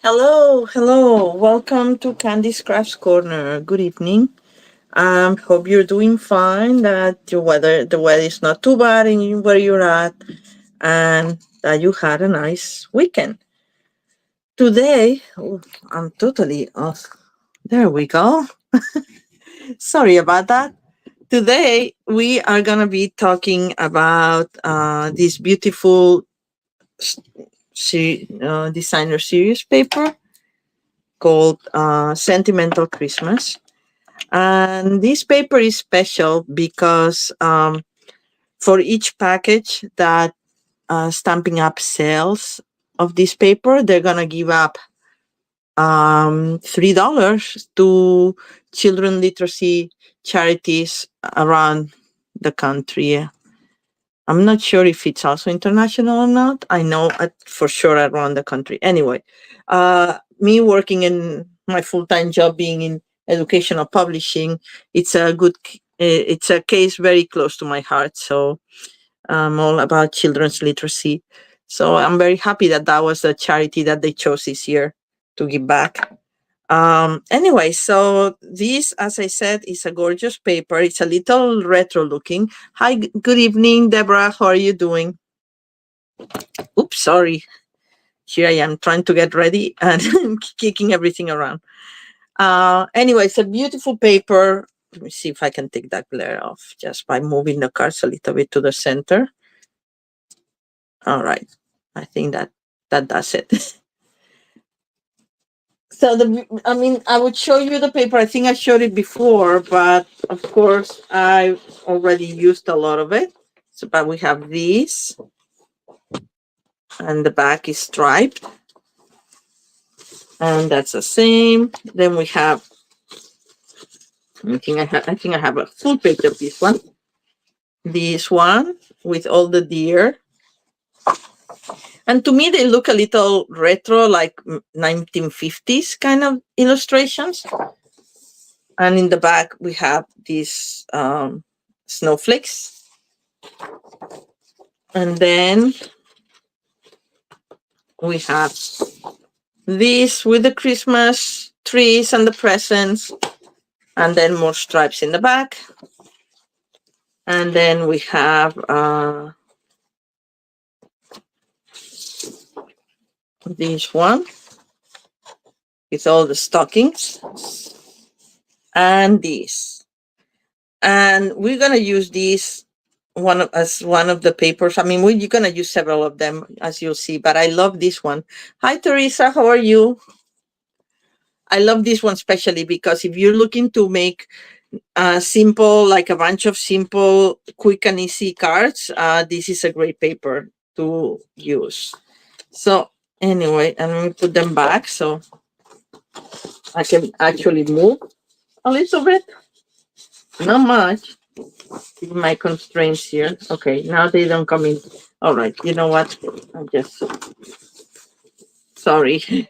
Hello, hello. Welcome to Candy's Crafts Corner. Good evening. Hope you're doing fine. That the weather is not too bad in where you're at, and that you had a nice weekend. Today, I'm totally off. There we go. Sorry about that. Today we are gonna be talking about this beautiful designer series paper called Sentimental Christmas. And this paper is special because for each package that Stamping Up sells of this paper, they're going to give up $3 to children literacy charities around the country. I'm not sure if it's also international or not. I know for sure around the country. Anyway, me working in my full-time job being in educational publishing, it's a case very close to my heart. So I'm all about children's literacy. So I'm very happy that that was the charity that they chose this year to give back. Anyway, so this, as I said, is a gorgeous paper. It's a little retro looking. Hi, good evening, Deborah. How are you doing? Oops, sorry. Here I am trying to get ready and kicking everything around. Anyway, it's a beautiful paper. Let me see if I can take that glare off just by moving the cards a little bit to the center. All right. I think that does it. So I would show you the paper. I think I showed it before, but of course I already used a lot of it. So, but we have these, and the back is striped, and that's the same. Then we have. I think I have a full page of this one. This one with all the deer, and to me they look a little retro, like 1950s kind of illustrations. And in the back we have these snowflakes, and then we have this with the Christmas trees and the presents, and then more stripes in the back. And then we have this one with all the stockings, and this. And we're gonna use these as one of the papers. I mean, we're gonna use several of them, as you'll see, but I love this one. Hi, Teresa, how are you? I love this one especially because if you're looking to make simple, like a bunch of simple, quick and easy cards, this is a great paper to use. So anyway, and let me put them back so I can actually move a little bit. Not much. Give my constraints here. Okay, now they don't come in. All right, you know what? I'm just sorry.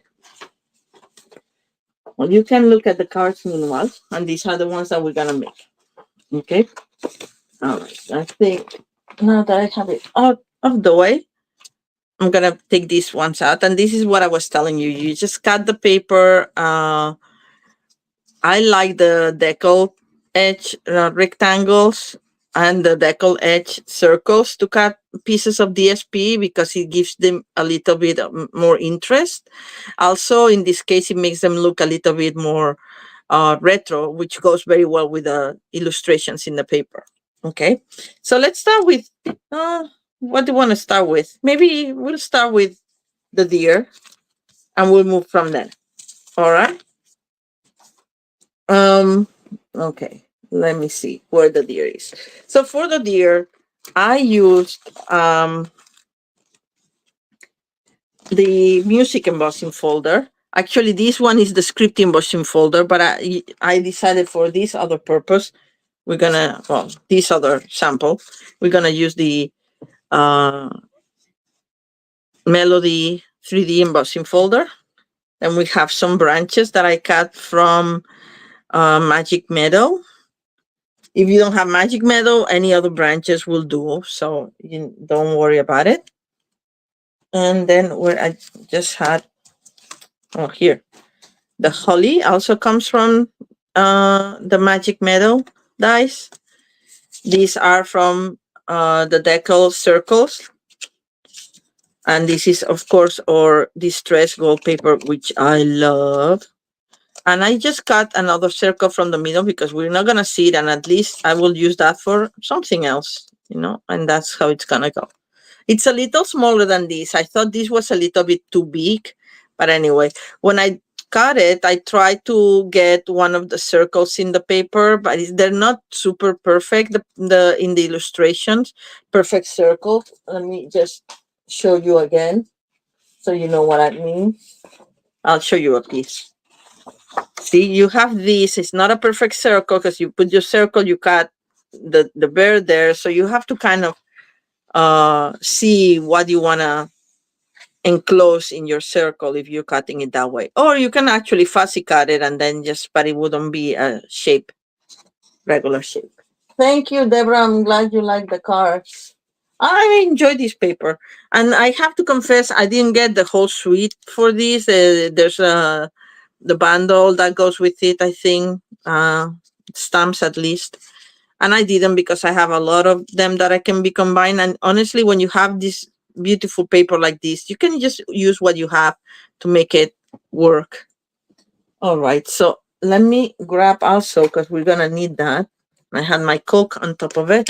Well, you can look at the cards meanwhile, and these are the ones that we're gonna make. Okay. All right. I think now that I have it out of the way, I'm gonna take these ones out, and this is what I was telling you. You just cut the paper. I like the decal edge rectangles and the decal edge circles to cut pieces of DSP because it gives them a little bit more interest. Also, in this case, it makes them look a little bit more retro, which goes very well with the illustrations in the paper. Okay, so let's start with what do you want to start with? Maybe we'll start with the deer and we'll move from there. All right. Okay, let me see where the deer is. So for the deer, I used the music embossing folder. Actually, this one is the script embossing folder, but I decided for this other purpose, we're gonna, well, this other sample, we're gonna use the Melody 3D embossing folder. And we have some branches that I cut from Magic Meadow. If you don't have Magic Meadow, any other branches will do, so you don't worry about it. And then where I just had Oh, here. The holly also comes from the magic metal dies. These are from the decal circles. And this is, of course, our distress wallpaper, which I love. And I just cut another circle from the middle because we're not going to see it. And at least I will use that for something else, and that's how it's going to go. It's a little smaller than this. I thought this was a little bit too big. But anyway, when I cut it, I tried to get one of the circles in the paper, but they're not super perfect. The in the illustrations, perfect circle. Let me just show you again so you know what I mean. I'll show you a piece. See, you have this. It's not a perfect circle because you put your circle, you cut the bird there. So you have to kind of see what you want to enclose in your circle if you're cutting it that way. Or you can actually fussy cut it and then but it wouldn't be a shape, regular shape. Thank you, Deborah. I'm glad you like the cards. I enjoy this paper. And I have to confess, I didn't get the whole suite for this. There's the bundle that goes with it, I think, stamps at least. And I didn't because I have a lot of them that I can be combined. And honestly, when you have this beautiful paper like this, you can just use what you have to make it work. All right, so let me grab also, because we're gonna need that. I had my Coke on top of it.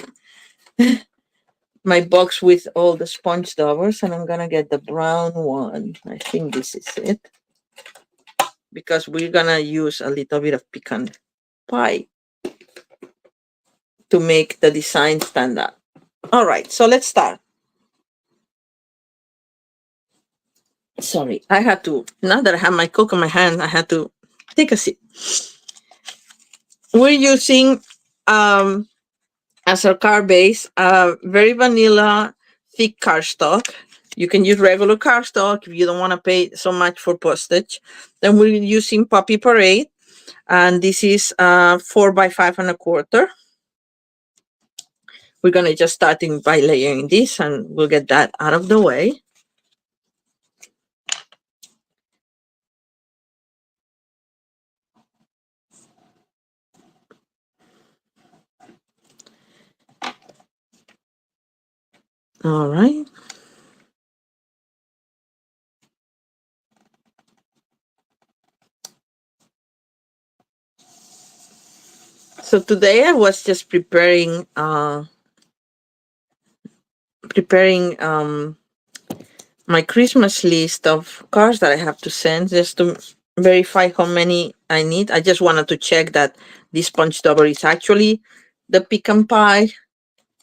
My box with all the sponge daubers, and I'm gonna get the brown one. I think this is it. Because we're gonna use a little bit of pecan pie to make the design stand out. All right, so let's start. Sorry, I had to, now that I have my Coke in my hand, I had to take a sip. We're using, as our card base, very vanilla, thick cardstock. You can use regular cardstock if you don't want to pay so much for postage. Then we're using Poppy Parade, and this is 4x5 1/4. We're going to just start by layering this, and we'll get that out of the way. All right. So today I was just preparing my Christmas list of cards that I have to send just to verify how many I need. I just wanted to check that this sponge dauber is actually the pecan pie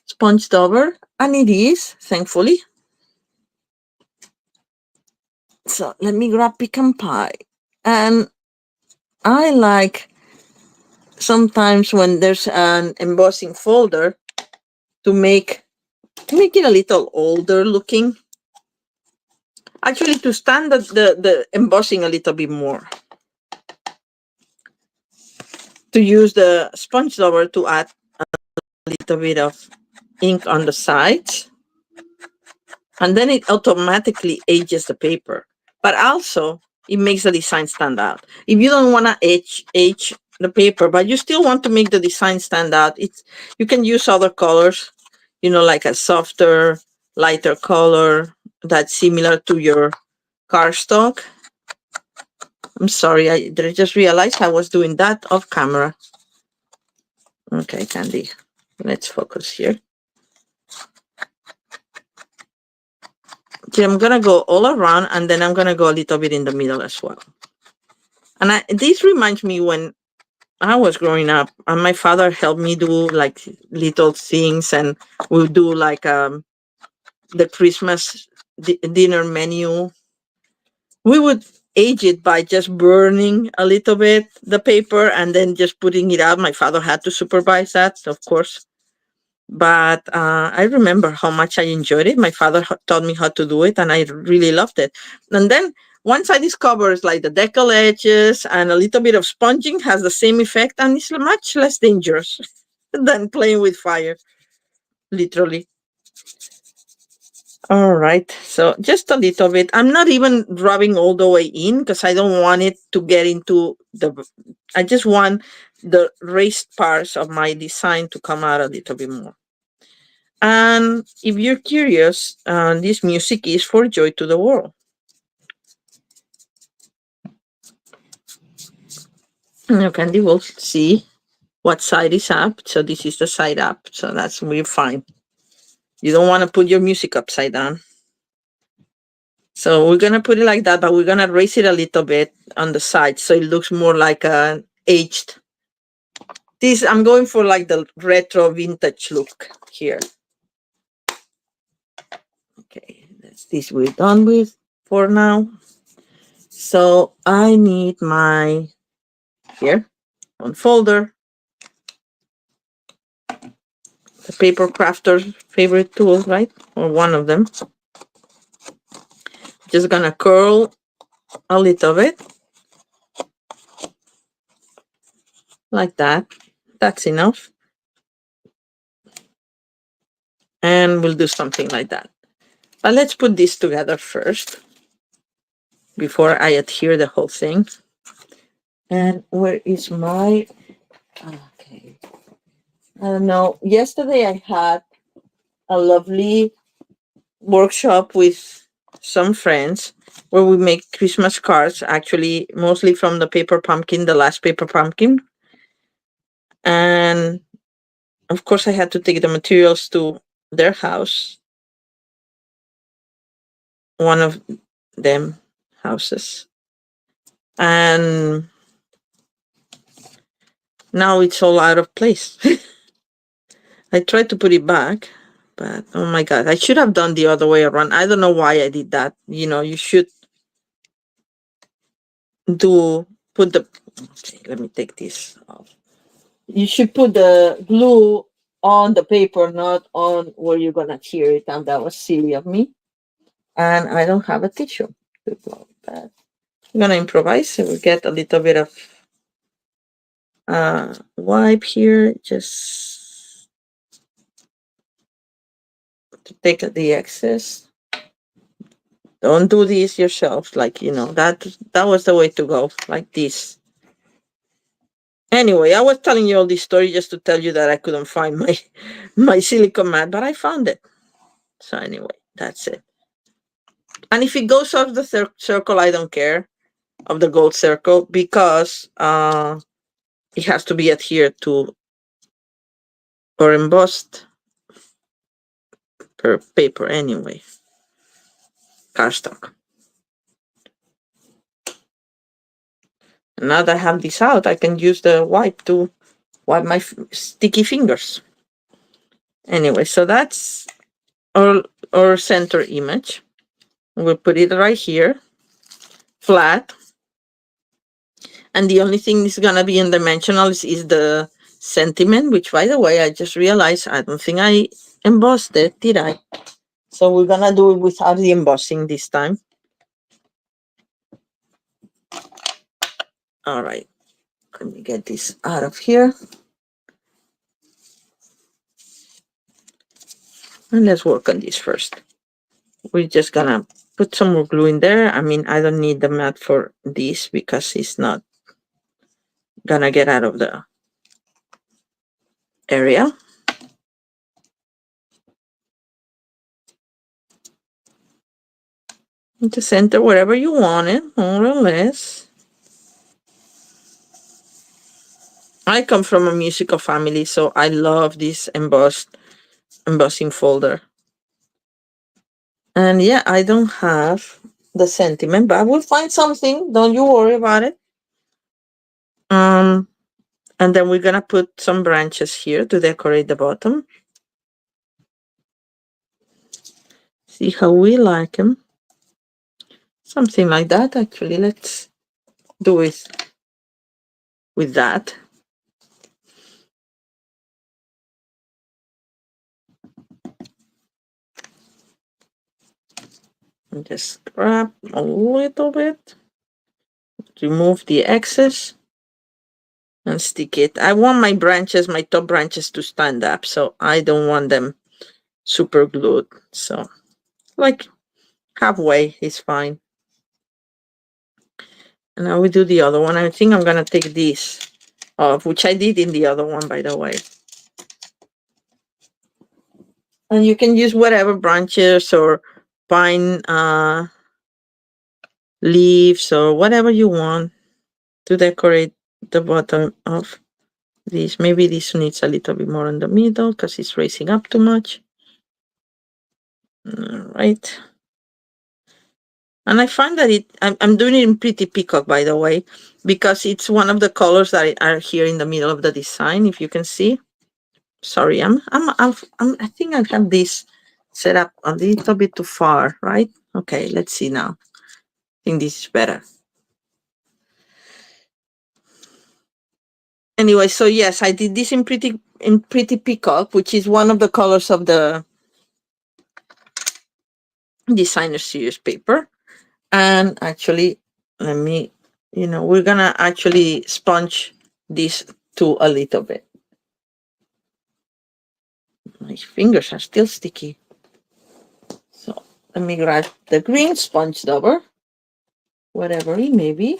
sponge dauber, and it is, thankfully. So let me grab pecan pie. And I like sometimes when there's an embossing folder to make it a little older looking. Actually, to stand the embossing a little bit more. To use the sponge dauber to add a little bit of ink on the sides. And then it automatically ages the paper. But also, it makes the design stand out. If you don't want to age the paper, but you still want to make the design stand out, you can use other colors, like a softer, lighter color that's similar to your cardstock. I'm sorry, I just realized I was doing that off camera. Okay, Candy, let's focus here. Okay, I'm gonna go all around, and then I'm gonna go a little bit in the middle as well. And this reminds me when I was growing up, and my father helped me do like little things, and we'll do like the Christmas dinner menu. We would age it by just burning a little bit the paper and then just putting it out. My father had to supervise that, of course. But I remember how much I enjoyed it. My father taught me how to do it, and I really loved it. And then once I discovered like the decal edges and a little bit of sponging has the same effect, and it's much less dangerous than playing with fire, literally. All right. So just a little bit. I'm not even rubbing all the way in because I don't want it to get into the. I just want the raised parts of my design to come out a little bit more. And if you're curious, this music is for Joy to the World. You can will see what side is up. So this is the side up. So that's really fine. You don't want to put your music upside down. So we're going to put it like that, but we're going to raise it a little bit on the side so it looks more like an aged. This, I'm going for like the retro vintage look here. Okay, that's this we're done with for now. So I need my, here, one folder, the paper crafter's favorite tool, right? Or one of them. Just gonna curl a little bit. Like that. That's enough. And we'll do something like that. But let's put this together first before I adhere the whole thing. And where is my, okay. I don't know. Yesterday I had a lovely workshop with some friends where we make Christmas cards, actually, mostly from the paper pumpkin, the last paper pumpkin. And of course, I had to take the materials to their house, one of them houses. And now it's all out of place. I tried to put it back, but oh my God, I should have done the other way around. I don't know why I did that. You know, you should put the, okay, let me take this off. You should put the glue on the paper, not on where you're gonna tear it. And that was silly of me. And I don't have a tissue to blow that. I'm gonna improvise. So we get a little bit of wipe here, just to take the excess. Don't do this yourself, like, you know, that was the way to go, like this. Anyway, I was telling you all this story just to tell you that I couldn't find my my silicone mat, but I found it. So anyway, that's it. And if it goes off the circle, I don't care, of the gold circle, because it has to be adhered to or embossed per paper anyway. Cardstock. And now that I have this out, I can use the wipe to wipe my sticky fingers. Anyway, so that's our center image. We'll put it right here, flat. And the only thing is gonna be in dimensional is the sentiment, which, by the way, I just realized I don't think I embossed it, did I? So we're gonna do it without the embossing this time. All right, let me get this out of here. And let's work on this first. We're just gonna put some more glue in there. I mean, I don't need the mat for this because it's not gonna get out of the area. To center wherever you want it, more or less. I come from a musical family, so I love this embossing folder. And yeah, I don't have the sentiment, but I will find something. Don't you worry about it. And then we're gonna put some branches here to decorate the bottom. See how we like them. Something like that, actually. Let's do it with that. And just grab a little bit, remove the excess, and stick it. I want my branches, my top branches, to stand up, so I don't want them super glued. So like halfway is fine. And now we do the other one. I think I'm gonna take this off, which I did in the other one, by the way. And you can use whatever branches or pine leaves or whatever you want to decorate the bottom of this. Maybe this needs a little bit more in the middle because it's raising up too much. All right. And I find that I'm doing it in Pretty Peacock, by the way, because it's one of the colors that are here in the middle of the design, if you can see. Sorry, I think I have this set up a little bit too far, right? Okay, let's see now. I think this is better. Anyway, so yes, I did this in Pretty Peacock, which is one of the colors of the designer series paper. And actually, let me, we're gonna actually sponge this too a little bit. My fingers are still sticky. So let me grab the green sponge dauber, whatever it may be.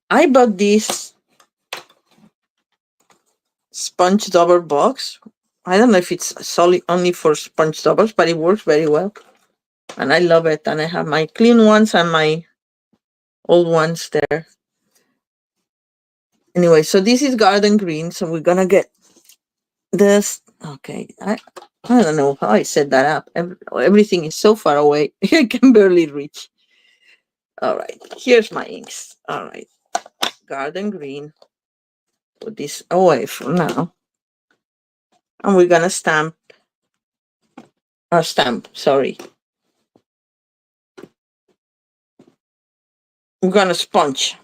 I bought this sponge dauber box. I don't know if it's solid only for sponge daubers, but it works very well. And I love it. And I have my clean ones and my old ones there. Anyway, so this is garden green. So we're gonna get this. Okay, I don't know how I set that up. Everything is so far away. I can barely reach. All right, here's my inks. All right, garden green. Put this away for now. And we're gonna sorry. We're gonna sponge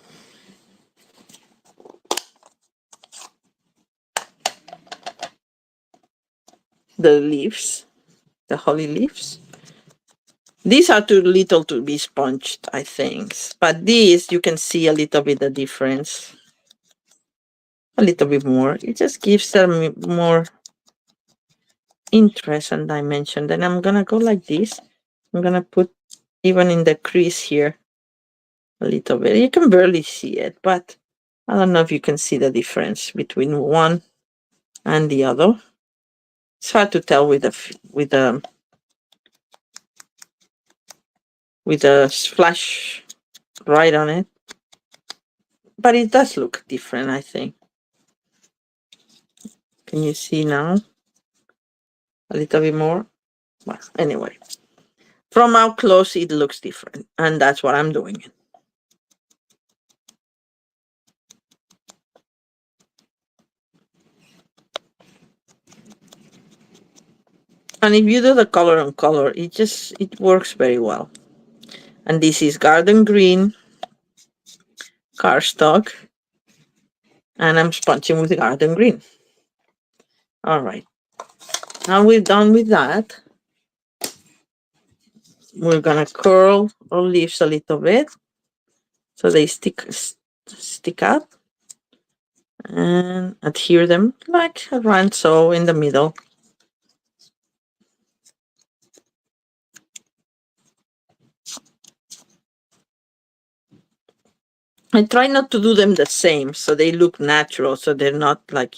the leaves, the holly leaves. These are too little to be sponged, I think. But these, you can see a little bit the difference. A little bit more. It just gives them more interest and dimension. Then I'm gonna go like this. I'm gonna put even in the crease here a little bit. You can barely see it, but I don't know if you can see the difference between one and the other. It's hard to tell with the splash right on it, but it does look different, I think. Can you see now? A little bit more? Well, anyway, from how close it looks different, and that's what I'm doing. And if you do the color on color, it works very well. And this is garden green cardstock, and I'm sponging with garden green. All right. Now we're done with that. We're gonna curl our leaves a little bit so they stick up, and adhere them like around so in the middle. I try not to do them the same so they look natural, so they're not like,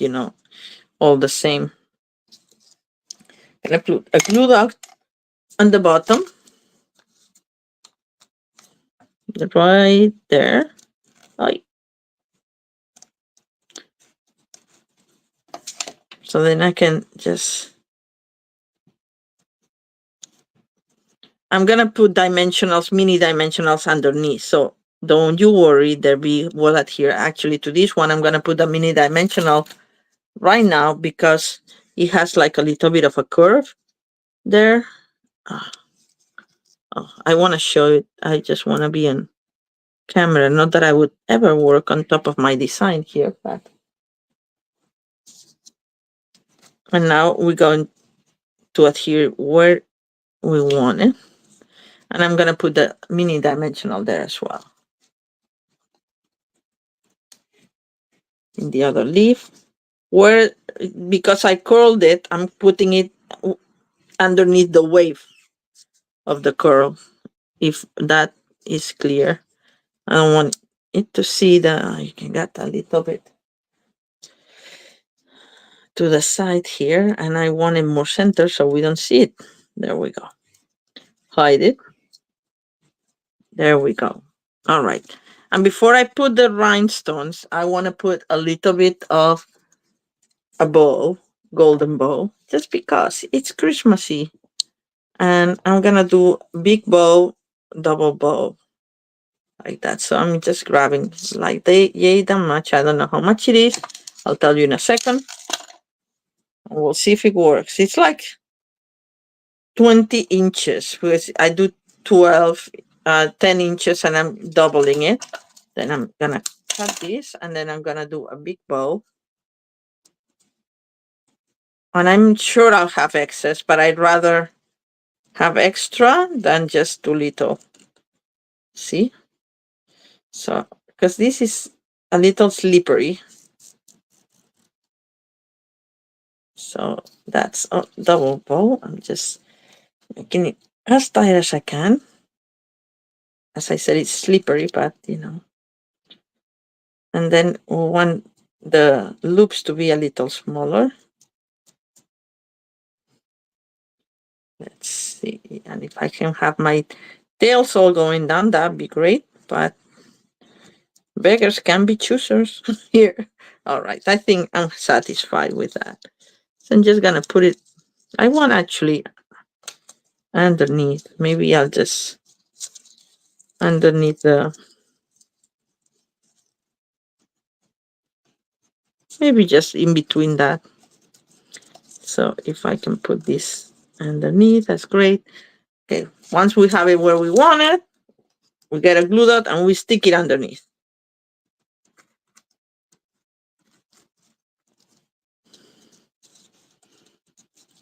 all the same. And I put a glue dot on the bottom, right there. So then I can just, I'm gonna put dimensionals, mini dimensionals underneath. So don't you worry, there will adhere. Actually, to this one, I'm gonna put the mini dimensional right now because it has like a little bit of a curve there. I want to show it. I just want to be in camera. Not that I would ever work on top of my design here, but. And now we're going to adhere where we want it. And I'm going to put the mini dimensional there as well. in the other leaf. Where, because I curled it, I'm putting it underneath the wave of the curl, if that is clear. I don't want it to see you can get a little bit to the side here, and I want it more center so we don't see it. There we go. Hide it. There we go. All right. And before I put the rhinestones, I want to put a little bit of a bow, golden bow, just because it's Christmassy. And I'm going to do big bow, double bow, like that. So I'm just grabbing like yay that much. I don't know how much it is. I'll tell you in a second. And we'll see if it works. It's like 20 inches because I do 12, 10 inches and I'm doubling it. Then I'm going to cut this and then I'm going to do a big bow. And I'm sure I'll have excess, but I'd rather have extra than just too little. See? So, because this is a little slippery. So that's a double bow. I'm just making it as tight as I can. As I said, it's slippery, but you know. And then we want the loops to be a little smaller. Let's see. And if I can have my tails all going down, that'd be great. But beggars can be choosers here. All right. I think I'm satisfied with that. So I'm just going to put it. I want actually underneath. Maybe I'll just underneath maybe just in between that. So if I can put this underneath, that's great. Okay, once we have it where we want it, we get a glue dot and we stick it underneath.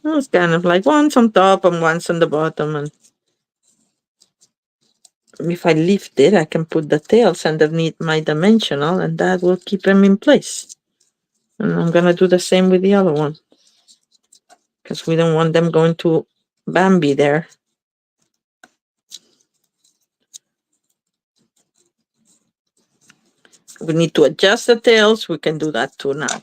It's kind of like once on top and once on the bottom. And if I lift it, I can put the tails underneath my dimensional and that will keep them in place. And I'm going to do the same with the other one because we don't want them going to Bambi there. We need to adjust the tails. We can do that too now.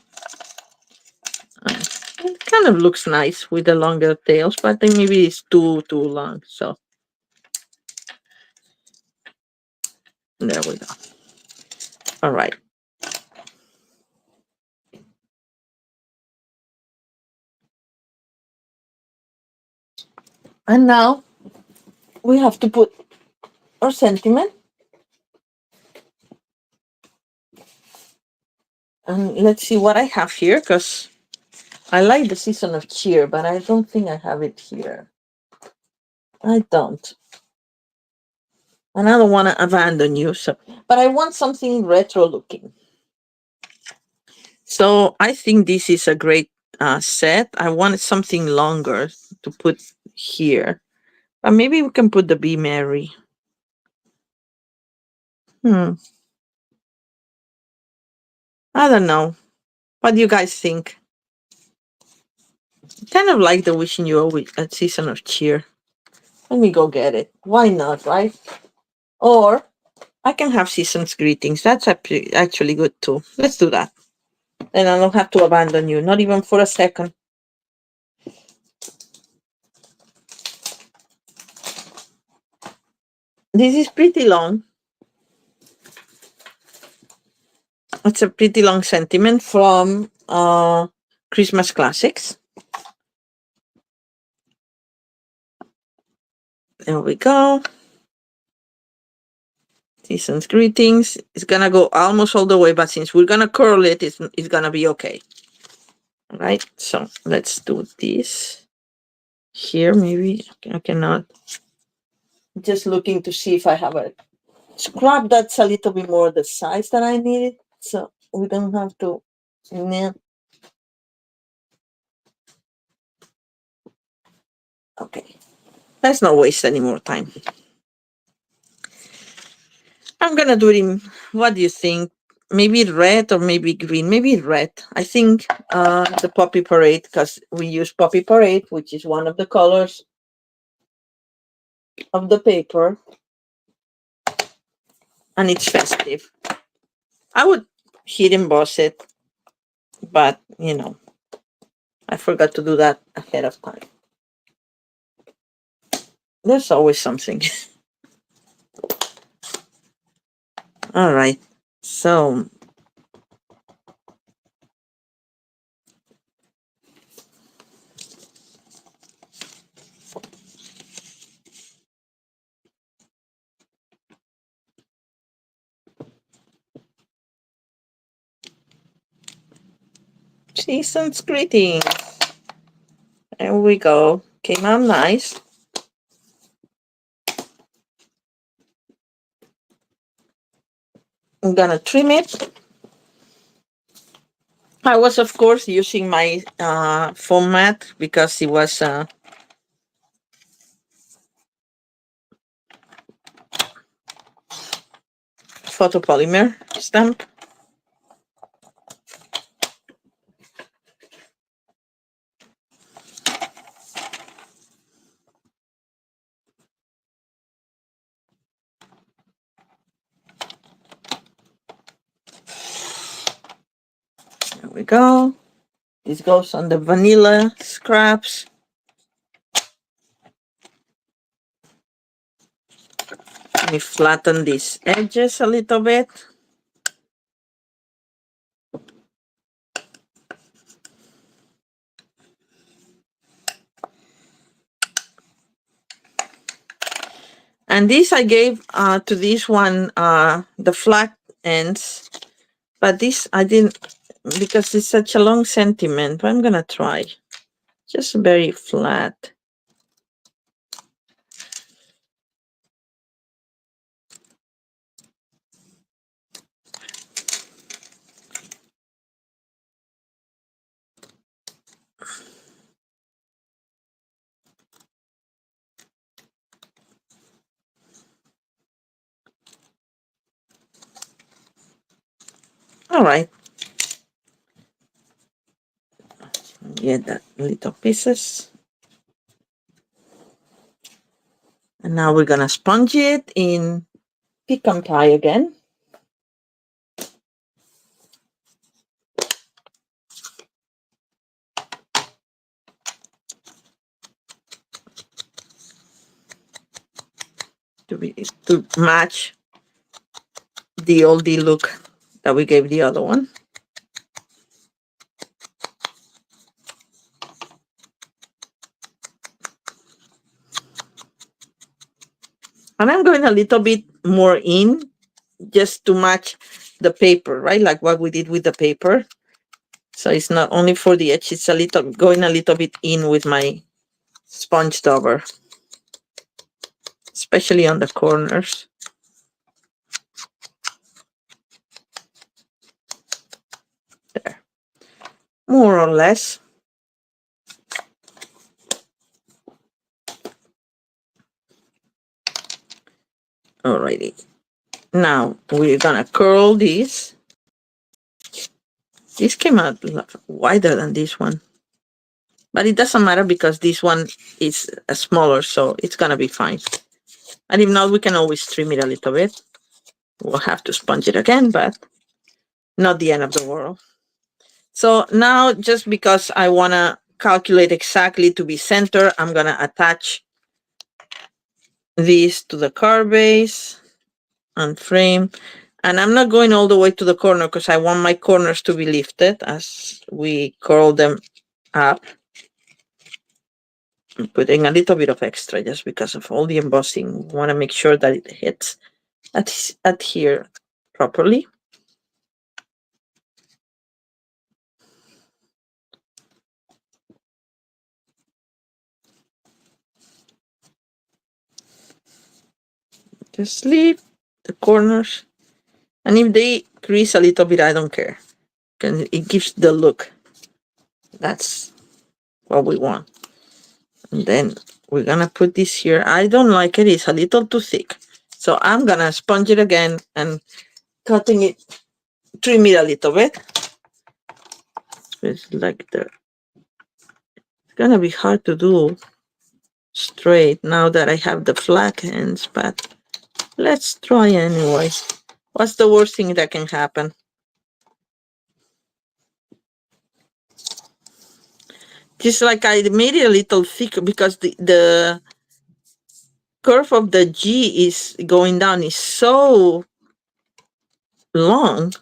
It kind of looks nice with the longer tails, but then maybe it's too long. So there we go. All right. And now we have to put our sentiment. And let's see what I have here, because I like the season of cheer, but I don't think I have it here. I don't. And I don't want to abandon you. But I want something retro looking. So I think this is a great set. I wanted something longer to put here. But maybe we can put the Be Merry. I don't know. What do you guys think? Kind of like the Wishing You a Season of Cheer. Let me go get it. Why not, right? Or I can have Season's Greetings. That's actually good too. Let's do that. Then I don't have to abandon you, not even for a second. This is pretty long. It's a pretty long sentiment from Christmas Classics. There we go. Season's Greetings. It's gonna go almost all the way, but since we're gonna curl it, it's gonna be okay. All right, so let's do this here. Maybe I cannot. Just looking to see if I have a scrap that's a little bit more the size that I needed, so we don't have to. Yeah. Okay, let's not waste any more time. I'm gonna do it in. What do you think? maybe red or maybe green, maybe red. I think the Poppy Parade, because we use Poppy Parade, which is one of the colors of the paper, and it's festive. I would heat emboss it, but I forgot to do that ahead of time. There's always something. All right. So season's greeting. There we go. Came out nice. I'm gonna trim it. I was, of course, using my foam mat because it was photopolymer stamp. There we go. This goes on the vanilla scraps. Let me flatten these edges a little bit. And this I gave to this one the flat ends, but this I didn't because it's such a long sentiment. But I'm gonna try just very flat. All right. Get that little pieces. And now we're gonna sponge it in pecan pie again. To match the oldie look that we gave the other one. And I'm going a little bit more in just to match the paper, right? Like what we did with the paper. So it's not only for the edge, it's going a little bit in with my sponge dauber, especially on the corners. There. More or less. Alrighty. Now we're gonna curl this. This came out wider than this one. But it doesn't matter because this one is smaller, so it's gonna be fine. And if not, we can always trim it a little bit. We'll have to sponge it again, but not the end of the world. So now, just because I wanna calculate exactly to be center, I'm gonna attach this to the card base and frame. And I'm not going all the way to the corner because I want my corners to be lifted as we curl them up. I'm putting a little bit of extra just because of all the embossing. Want to make sure that it hits at here properly. Just leave the corners. And if they crease a little bit, I don't care. Because it gives the look. That's what we want. And then we're going to put this here. I don't like it. It's a little too thick. So I'm going to sponge it again and cutting it trim it a little bit. It's like it's gonna be hard to do straight now that I have the flat ends, but let's try anyway. What's the worst thing that can happen? Just like I made it a little thicker because the curve of the G is going down is so long.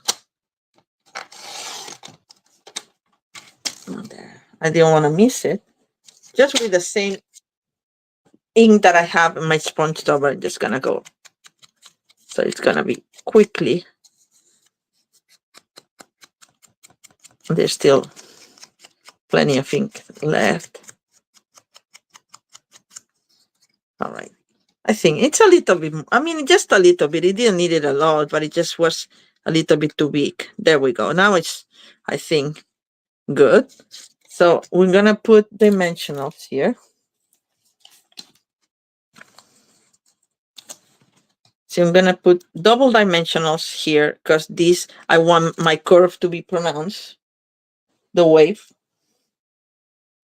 Oh, there. I didn't want to miss it. Just with the same ink that I have in my sponge top, I'm just gonna go. So it's gonna be quickly. There's still plenty of ink left. All right. I think it's a little bit, I mean, just a little bit. It didn't need it a lot, but it just was a little bit too big. There we go. Now it's, I think, good. So we're going to put dimensionals here. So I'm going to put double dimensionals here because this, I want my curve to be pronounced, the wave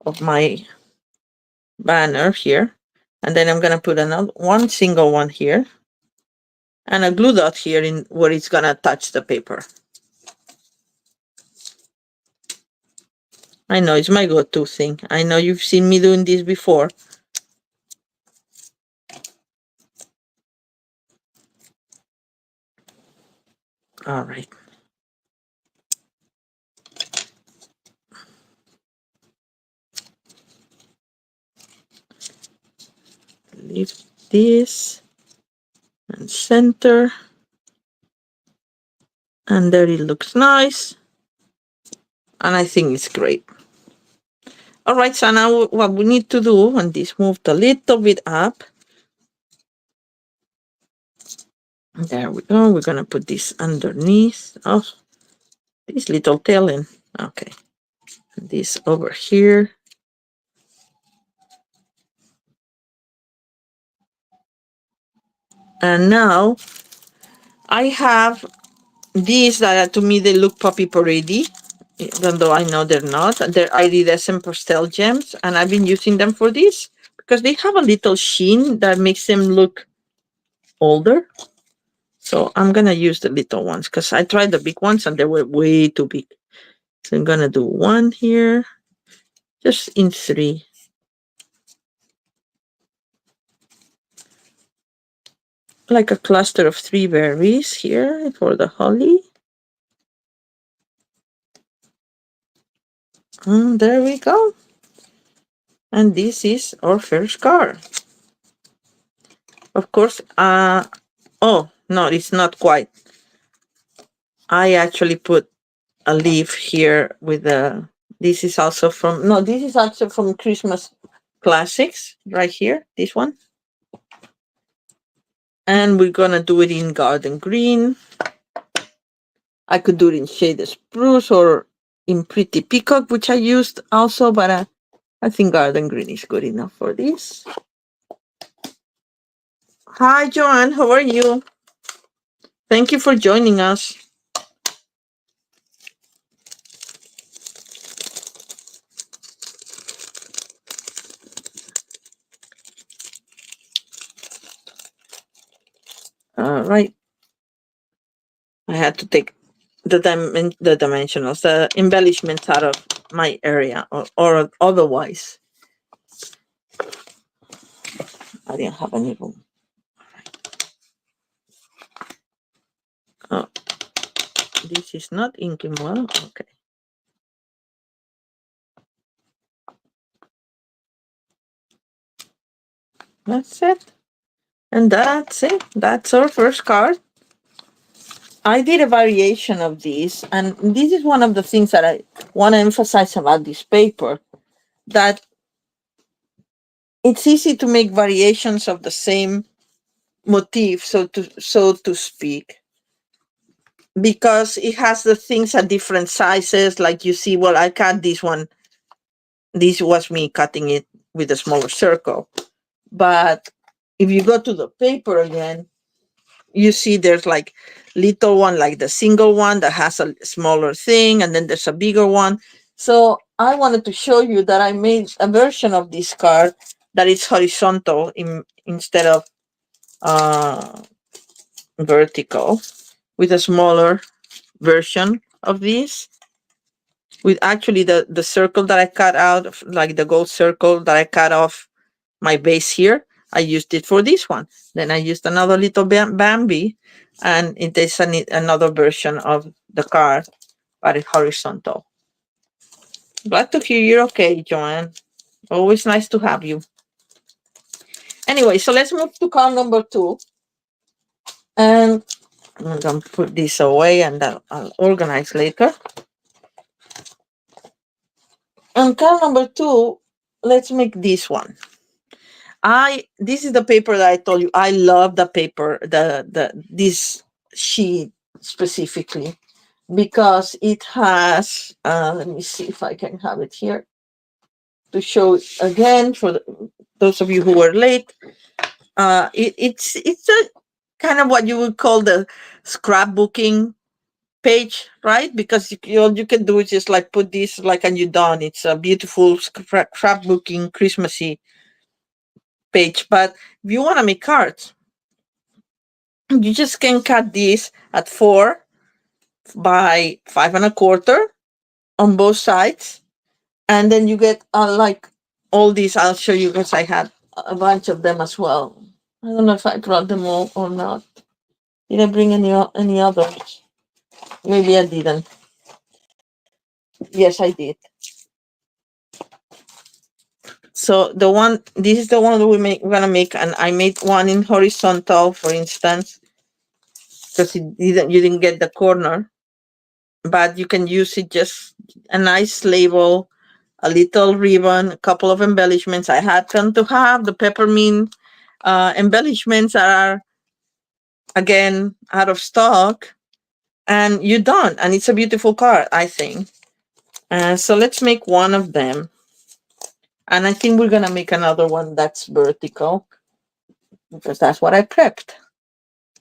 of my banner here. And then I'm going to put another one single one here and a glue dot here in where it's going to touch the paper. I know it's my go-to thing. I know you've seen me doing this before. All right. Lift this and center. And there it looks nice. And I think it's great. All right, so now what we need to do, and this moved a little bit up. There we go. We're going to put this underneath. Oh, this little tail end. Okay. This over here. And now I have these that to me they look poppy parady, even though I know they're not. They're iridescent pastel gems, and I've been using them for this because they have a little sheen that makes them look older. So I'm gonna use the little ones because I tried the big ones and they were way too big. So I'm gonna do one here, just in three. Like a cluster of 3 berries here for the holly. And there we go. And this is our first card. Of course, oh, no, it's not quite. I actually put a leaf here with the, this is also from, no, this is also from Christmas Classics, right here, this one. And we're gonna do it in garden green. I could do it in shaded spruce or in pretty peacock, which I used also, but I think garden green is good enough for this. Hi, Joanne, how are you? Thank you for joining us. All right. I had to take the dimensionals, the embellishments out of my area, or otherwise I didn't have any room. Oh, this is not inking well. Okay. That's it. And that's it. That's our first card. I did a variation of these, and this is one of the things that I want to emphasize about this paper, that it's easy to make variations of the same motif, so to speak, because it has the things at different sizes. Like you see, well, I cut this one. This was me cutting it with a smaller circle. But if you go to the paper again, you see there's like little one, like the single one that has a smaller thing, and then there's a bigger one. So I wanted to show you that I made a version of this card that is horizontal instead of uh, vertical, with a smaller version of this, with actually the circle that I cut out, like the gold circle that I cut off my base here. I used it for this one. Then I used another little Bambi, and it is another version of the card, but it's horizontal. Glad to hear you're okay, Joanne. Always nice to have you. Anyway, so let's move to card number 2. And I'm going to put this away, and I'll organize later. And card number 2, let's make this one. This is the paper that I told you. I love the paper, this sheet specifically, because it has, let me see if I can have it here to show it again for those of you who were late. It's a kind of what you would call the scrapbooking page, right? Because all you can do is just like put this like, and you're done. It's a beautiful scrapbooking Christmassy page. But if you want to make cards, you just can cut this at 4 by 5 1/4 on both sides, and then you get like all these. I'll show you because I had a bunch of them as well. I don't know if I brought them all or not. Did I bring any others? Maybe I didn't. Yes, I did. So this is the one that we're gonna make, and I made one in horizontal, for instance, because you didn't get the corner, but you can use it just a nice label, a little ribbon, a couple of embellishments. I happen to have the peppermint embellishments that are again out of stock, and you're done. And it's a beautiful card, I think. So let's make one of them. And I think we're gonna make another one that's vertical, because that's what I prepped.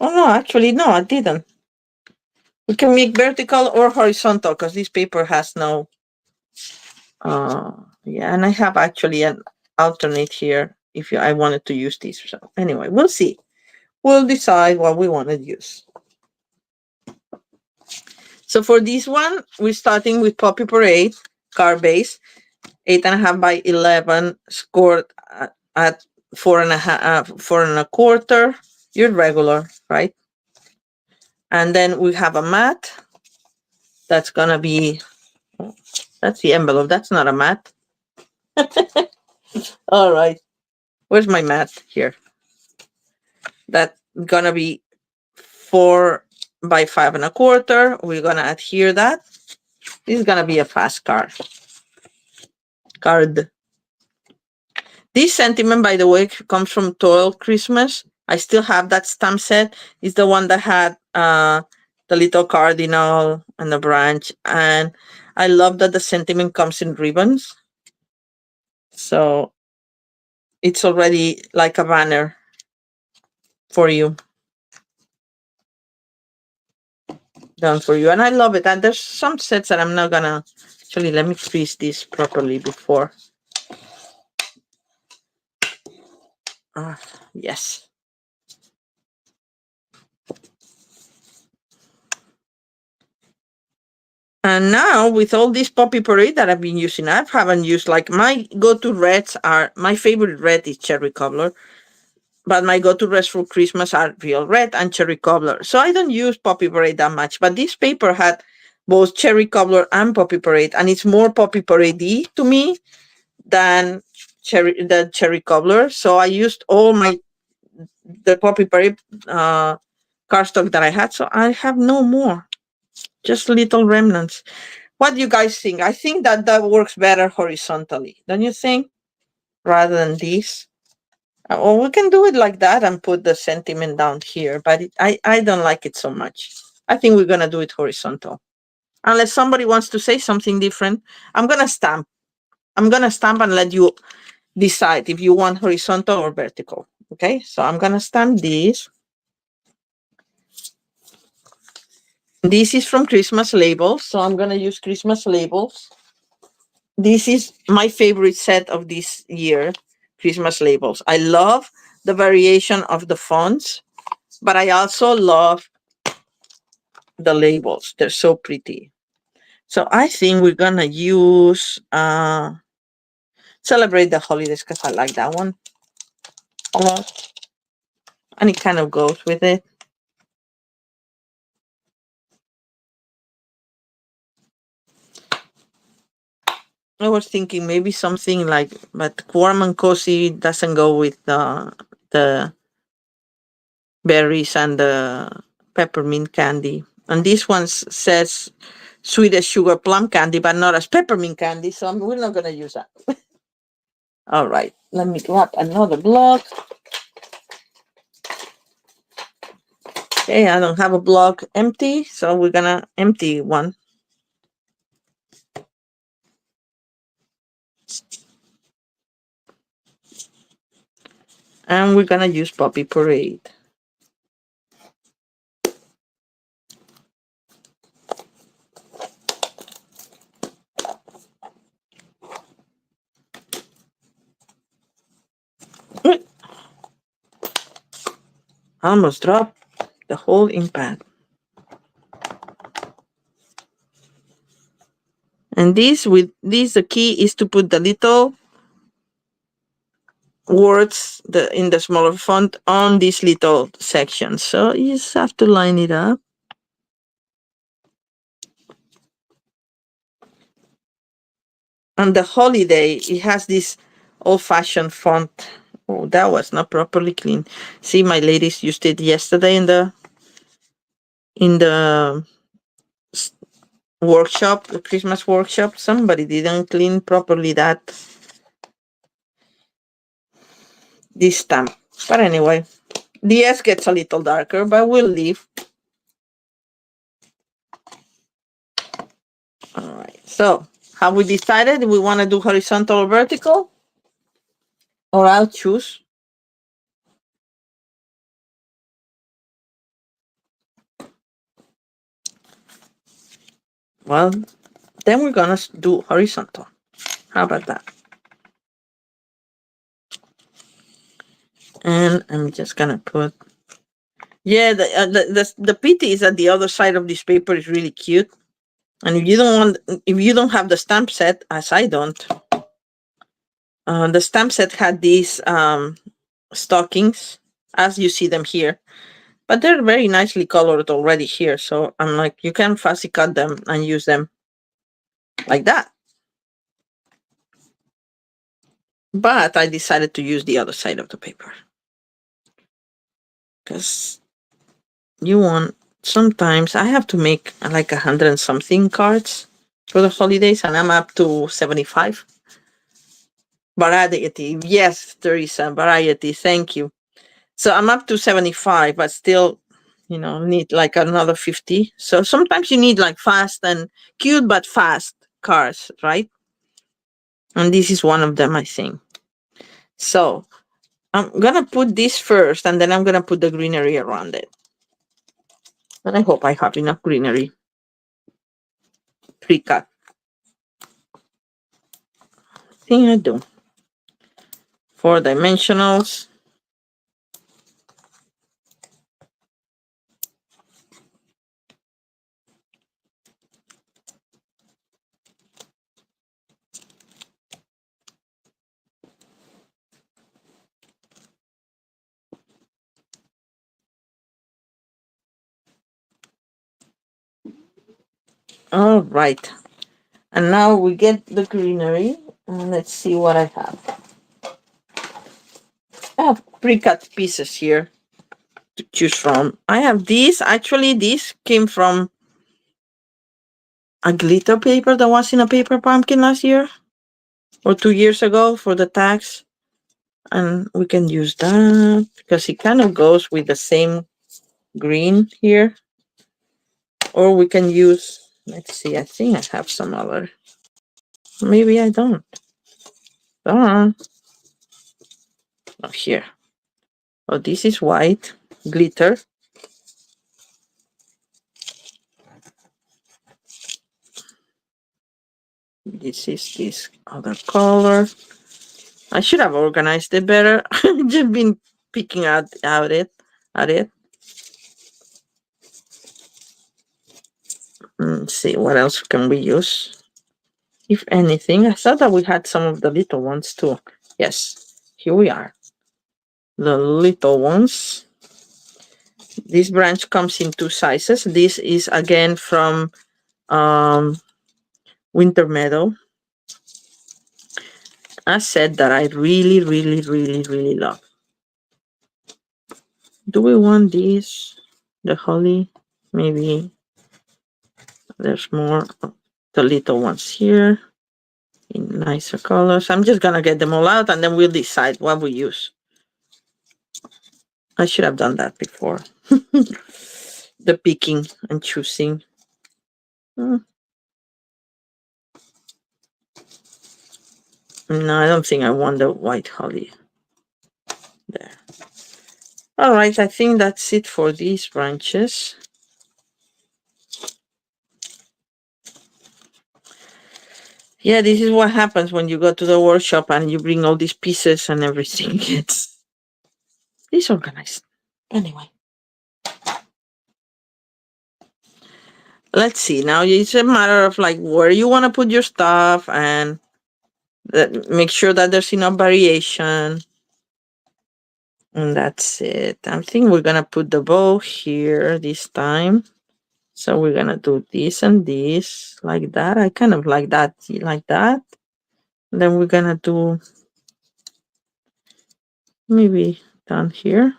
Oh no, actually no, I didn't. We can make vertical or horizontal because this paper has no yeah, and I have actually an alternate here if I wanted to use this. So anyway, we'll see. We'll decide what we want to use. So for this one, we're starting with Poppy Parade card base, 8.5 by 11, scored at 4.5, 4 1/4. Your regular, right? And then we have a mat. That's gonna be, that's the envelope. That's not a mat. All right. Where's my mat? Here. That's gonna be 4 by 5 1/4. We're gonna adhere that. This is gonna be a fast card. This sentiment, by the way, comes from Toil Christmas. I still have that stamp set. It's the one that had the little cardinal and the branch. And I love that the sentiment comes in ribbons. So it's already like a banner for you. Done for you. And I love it. And there's some sets that I'm not gonna, actually, let me freeze this properly before. Yes. And now with all this Poppy Parade that I've been using, I haven't used, like, my go-to reds are, my favorite red is Cherry Cobbler, but my go-to reds for Christmas are Real Red and Cherry Cobbler. So I don't use Poppy Parade that much, but this paper had both Cherry Cobbler and Poppy Parade, and it's more Poppy Parade-y to me than Cherry Cobbler. So I used all the Poppy Parade cardstock that I had, so I have no more, just little remnants. What do you guys think? I think that works better horizontally, don't you think? Rather than this. Or we can do it like that and put the sentiment down here, but I don't like it so much. I think we're gonna do it horizontal. Unless somebody wants to say something different, I'm gonna stamp. I'm gonna stamp and let you decide if you want horizontal or vertical. Okay, so I'm gonna stamp this. This is from Christmas Labels, so I'm gonna use Christmas Labels. This is my favorite set of this year, Christmas Labels. I love the variation of the fonts, but I also love the labels. They're so pretty. So I think we're gonna use Celebrate the Holidays because I like that one a lot. And it kind of goes with it. I was thinking maybe something like, but warm and cozy doesn't go with the berries and the peppermint candy. And this one says sweet as sugar plum candy, but not as peppermint candy. So we're not going to use that. All right. Let me grab another block. Okay, I don't have a block empty, so we're going to empty one. And we're going to use Poppy Parade. I almost dropped the whole impact. And the key is to put the little words in the smaller font on this little section. So you just have to line it up. On the holiday, it has this old-fashioned font. Oh, that was not properly clean. See, my ladies used it yesterday in the workshop, the Christmas workshop. Somebody didn't clean properly this stamp. But anyway, the S gets a little darker, but we'll leave. All right. So, have we decided we want to do horizontal or vertical? Or I'll choose. Well, then we're gonna do horizontal. How about that? And I'm just gonna put. Yeah, the pity is that the other side of this paper is really cute. And if you don't have the stamp set, as I don't, the stamp set had these stockings, as you see them here, but they're very nicely colored already here. So I'm like, you can fussy cut them and use them like that. But I decided to use the other side of the paper because you want. Sometimes I have to make like 100 and something cards for the holidays, and I'm up to 75. Variety, yes, Teresa, variety. Thank you. So I'm up to 75, but still, need like another 50. So sometimes you need like fast and cute but fast cars, right? And this is one of them, I think. So I'm gonna put this first, and then I'm gonna put the greenery around it. But I hope I have enough greenery. Pre-cut. I think I do. 4 dimensionals. All right. And now we get the greenery. And let's see what I have. I have pre-cut pieces here to choose from. I have these. Actually, this came from a glitter paper that was in a paper pumpkin last year or 2 years ago for the tags. And we can use that because it kind of goes with the same green here. Or we can use, let's see, I think I have some other. Maybe I don't. Oh, here. Oh, this is white glitter. This is this other color. I should have organized it better. Just been picking at it. Let's see what else can we use. If anything, I thought that we had some of the little ones too. Yes, here we are. The little ones. This branch comes in two sizes. This is again from Winter Meadow. A set that I really, really, really, really love. Do we want these? The holly? Maybe there's more of the little ones here in nicer colors. I'm just gonna get them all out and then we'll decide what we use. I should have done that before. The picking and choosing. No, I don't think I want the white holly. There. All right, I think that's it for these branches. Yeah, this is what happens when you go to the workshop and you bring all these pieces and everything gets disorganized. Anyway. Let's see. Now it's a matter of like where you want to put your stuff and make sure that there's enough variation. And that's it. I think we're going to put the bow here this time. So we're going to do this and this like that. I kind of like that, like that. And then we're going to do maybe down here.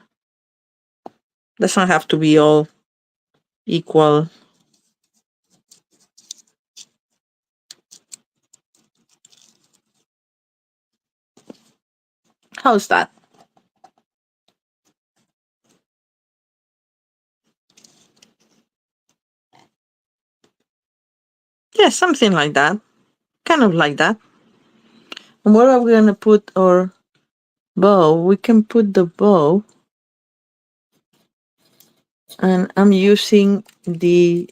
Doesn't have to be all equal. How's that? Yeah, something like that. Kind of like that. And where are we going to put our bow? We can put the bow. And I'm using the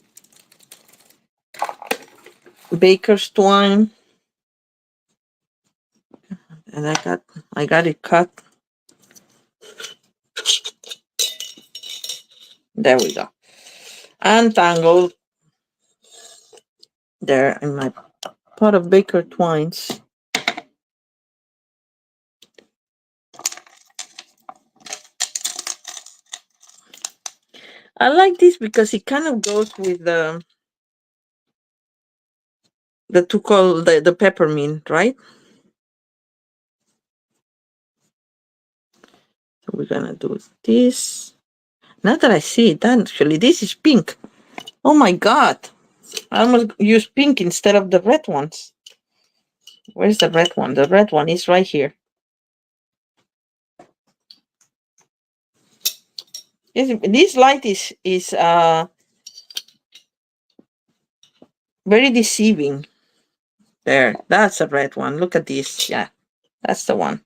baker's twine. And I got it cut. There we go. Untangled there in my pot of baker twines. I like this because it kind of goes with the the peppermint, right? So we're gonna do this. Now that I see it, actually, this is pink. Oh my god! I almost used pink instead of the red ones. Where's the red one? The red one is right here. This light is very deceiving. There, that's a red one. Look at this. Yeah, that's the one.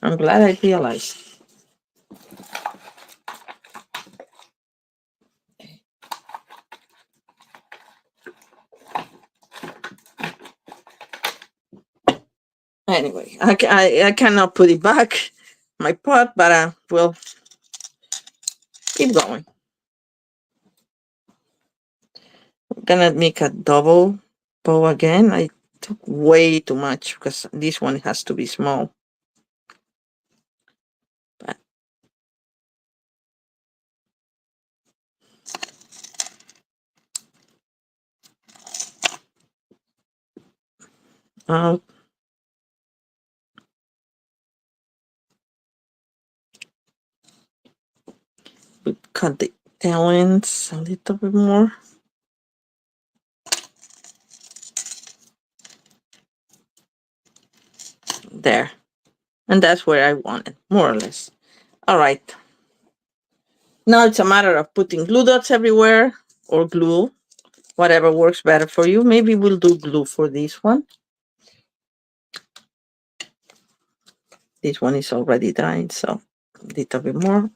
I'm glad I realized. Anyway, I cannot put it back, my pot, but we'll keep going. I'm gonna make a double bow again. I took way too much because this one has to be small. But I'll cut the tail ends a little bit more. There. And that's where I want it, more or less. All right. Now it's a matter of putting glue dots everywhere or glue, whatever works better for you. Maybe we'll do glue for this one. This one is already dried, so a little bit more.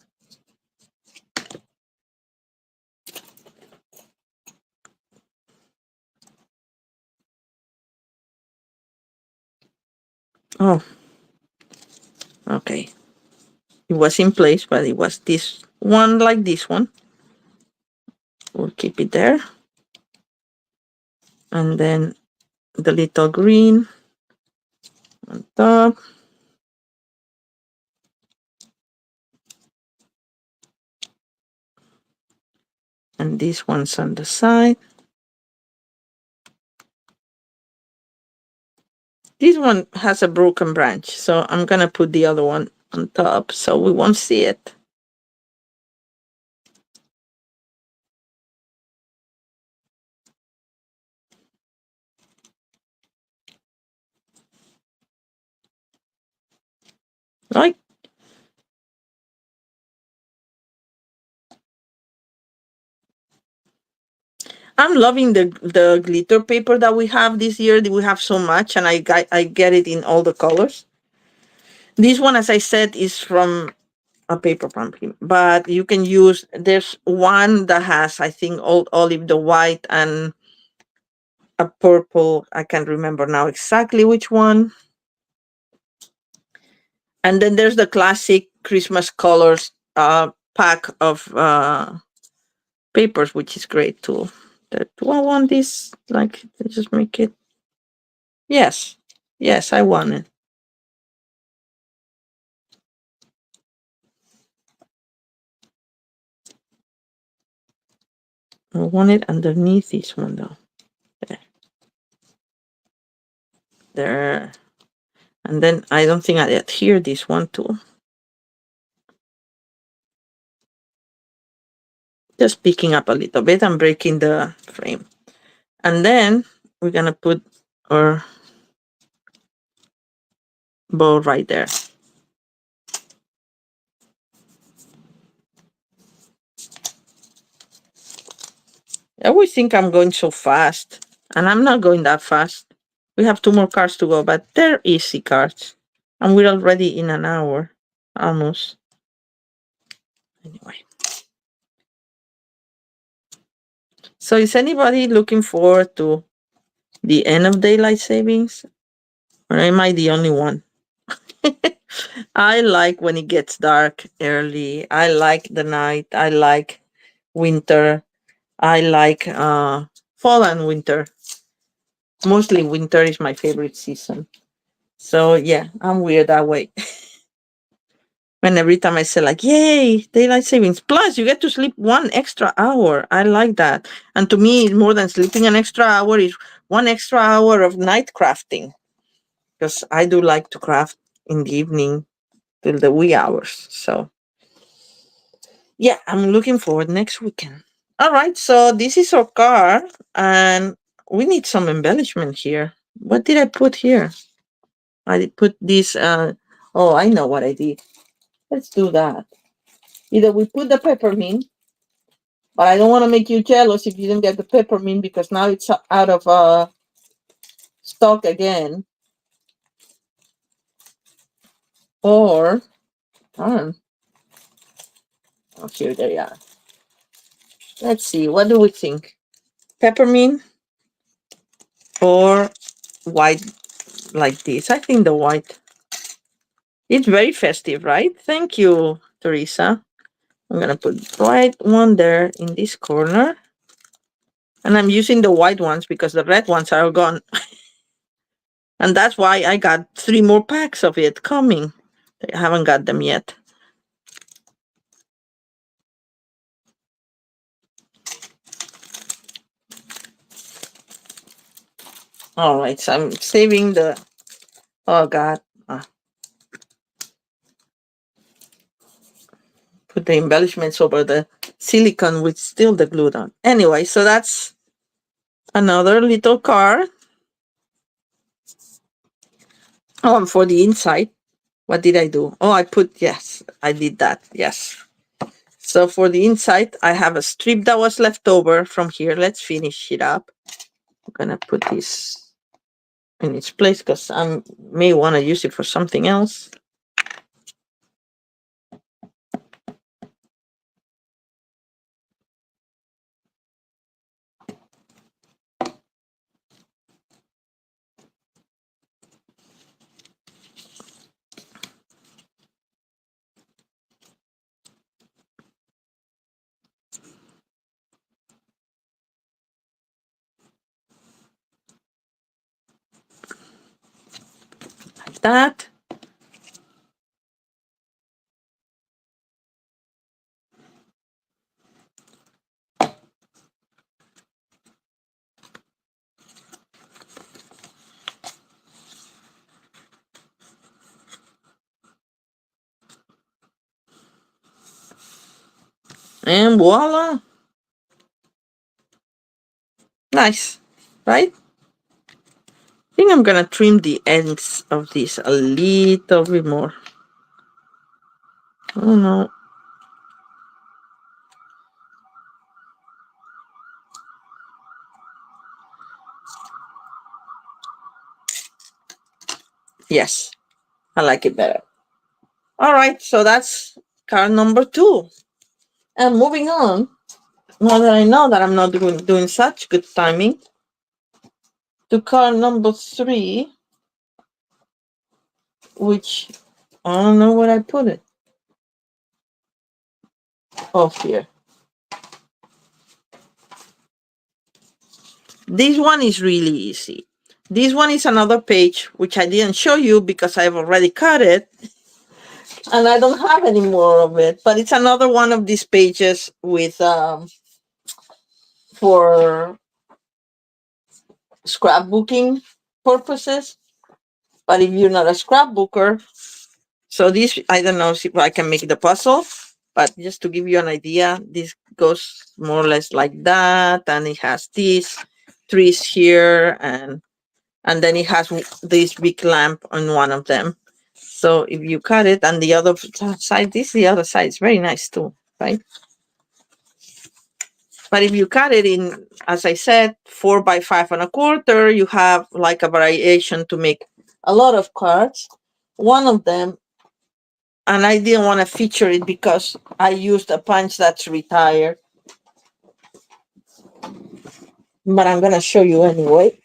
Oh, okay. It was in place, but it was this one, like this one. We'll keep it there. And then the little green on top. And this one's on the side. This one has a broken branch, so I'm gonna put the other one on top so we won't see it. Right? I'm loving the glitter paper that we have this year. We have so much, and I get it in all the colors. This one, as I said, is from a paper pumpkin, but you can use. There's one that has, I think, old olive, the white, and a purple. I can't remember now exactly which one. And then there's the classic Christmas colors pack of papers, which is great too. Do I want this? Like, just make it. Yes, yes, I want it. I want it underneath this one though. There, there. And then I don't think I adhere this one too. Just picking up a little bit and breaking the frame. And then we're gonna put our bow right there. I always think I'm going so fast, and I'm not going that fast. We have two more cards to go, but they're easy cards. And we're already in an hour, almost. Anyway. So is anybody looking forward to the end of daylight savings? Or am I the only one? I like when it gets dark early. I like the night. I like winter. I like fall and winter. Mostly winter is my favorite season. So yeah, I'm weird that way. When every time I say like, yay, daylight savings. Plus you get to sleep 1 extra hour. I like that. And to me, more than sleeping an extra hour is 1 extra hour of night crafting. Because I do like to craft in the evening till the wee hours. So yeah, I'm looking forward next weekend. All right, so this is our car, and we need some embellishment here. What did I put here? I did put this. Oh, I know what I did. Let's do that. Either we put the peppermint, but I don't want to make you jealous if you didn't get the peppermint because now it's out of stock again. Or, oh, here they are. Let's see. What do we think? Peppermint or white like this? I think the white. It's very festive, right? Thank you, Teresa. I'm gonna put white one there in this corner. And I'm using the white ones because the red ones are gone. And that's why I got 3 more packs of it coming. I haven't got them yet. All right, so I'm saving the, oh God. Put the embellishments over the silicone with still the glue down. Anyway, so that's another little card. Oh, and for the inside, what did I do? Oh, I put, yes, I did that. Yes. So for the inside, I have a strip that was left over from here. Let's finish it up. I'm gonna put this in its place because I may want to use it for something else. that. And voila. Nice, right? I think I'm gonna trim the ends of this a little bit more. I don't know. Yes, I like it better. All right, so that's card number 2. And moving on, now that I know that I'm not doing such good timing, to card number 3, which I don't know where I put it. Oh, here. This one is really easy. This one is another page, which I didn't show you because I've already cut it. And I don't have any more of it. But it's another one of these pages with for scrapbooking purposes. But if you're not a scrapbooker, so this, I don't know if I can make the puzzle, but just to give you an idea, this goes more or less like that, and it has these trees here, and then it has this big lamp on one of them. So if you cut it, and the other side, this is the other side, it's very nice too, right? But if you cut it in, as I said, 4 by 5 1/4, you have like a variation to make a lot of cards. One of them, and I didn't want to feature it because I used a punch that's retired, but I'm going to show you anyway.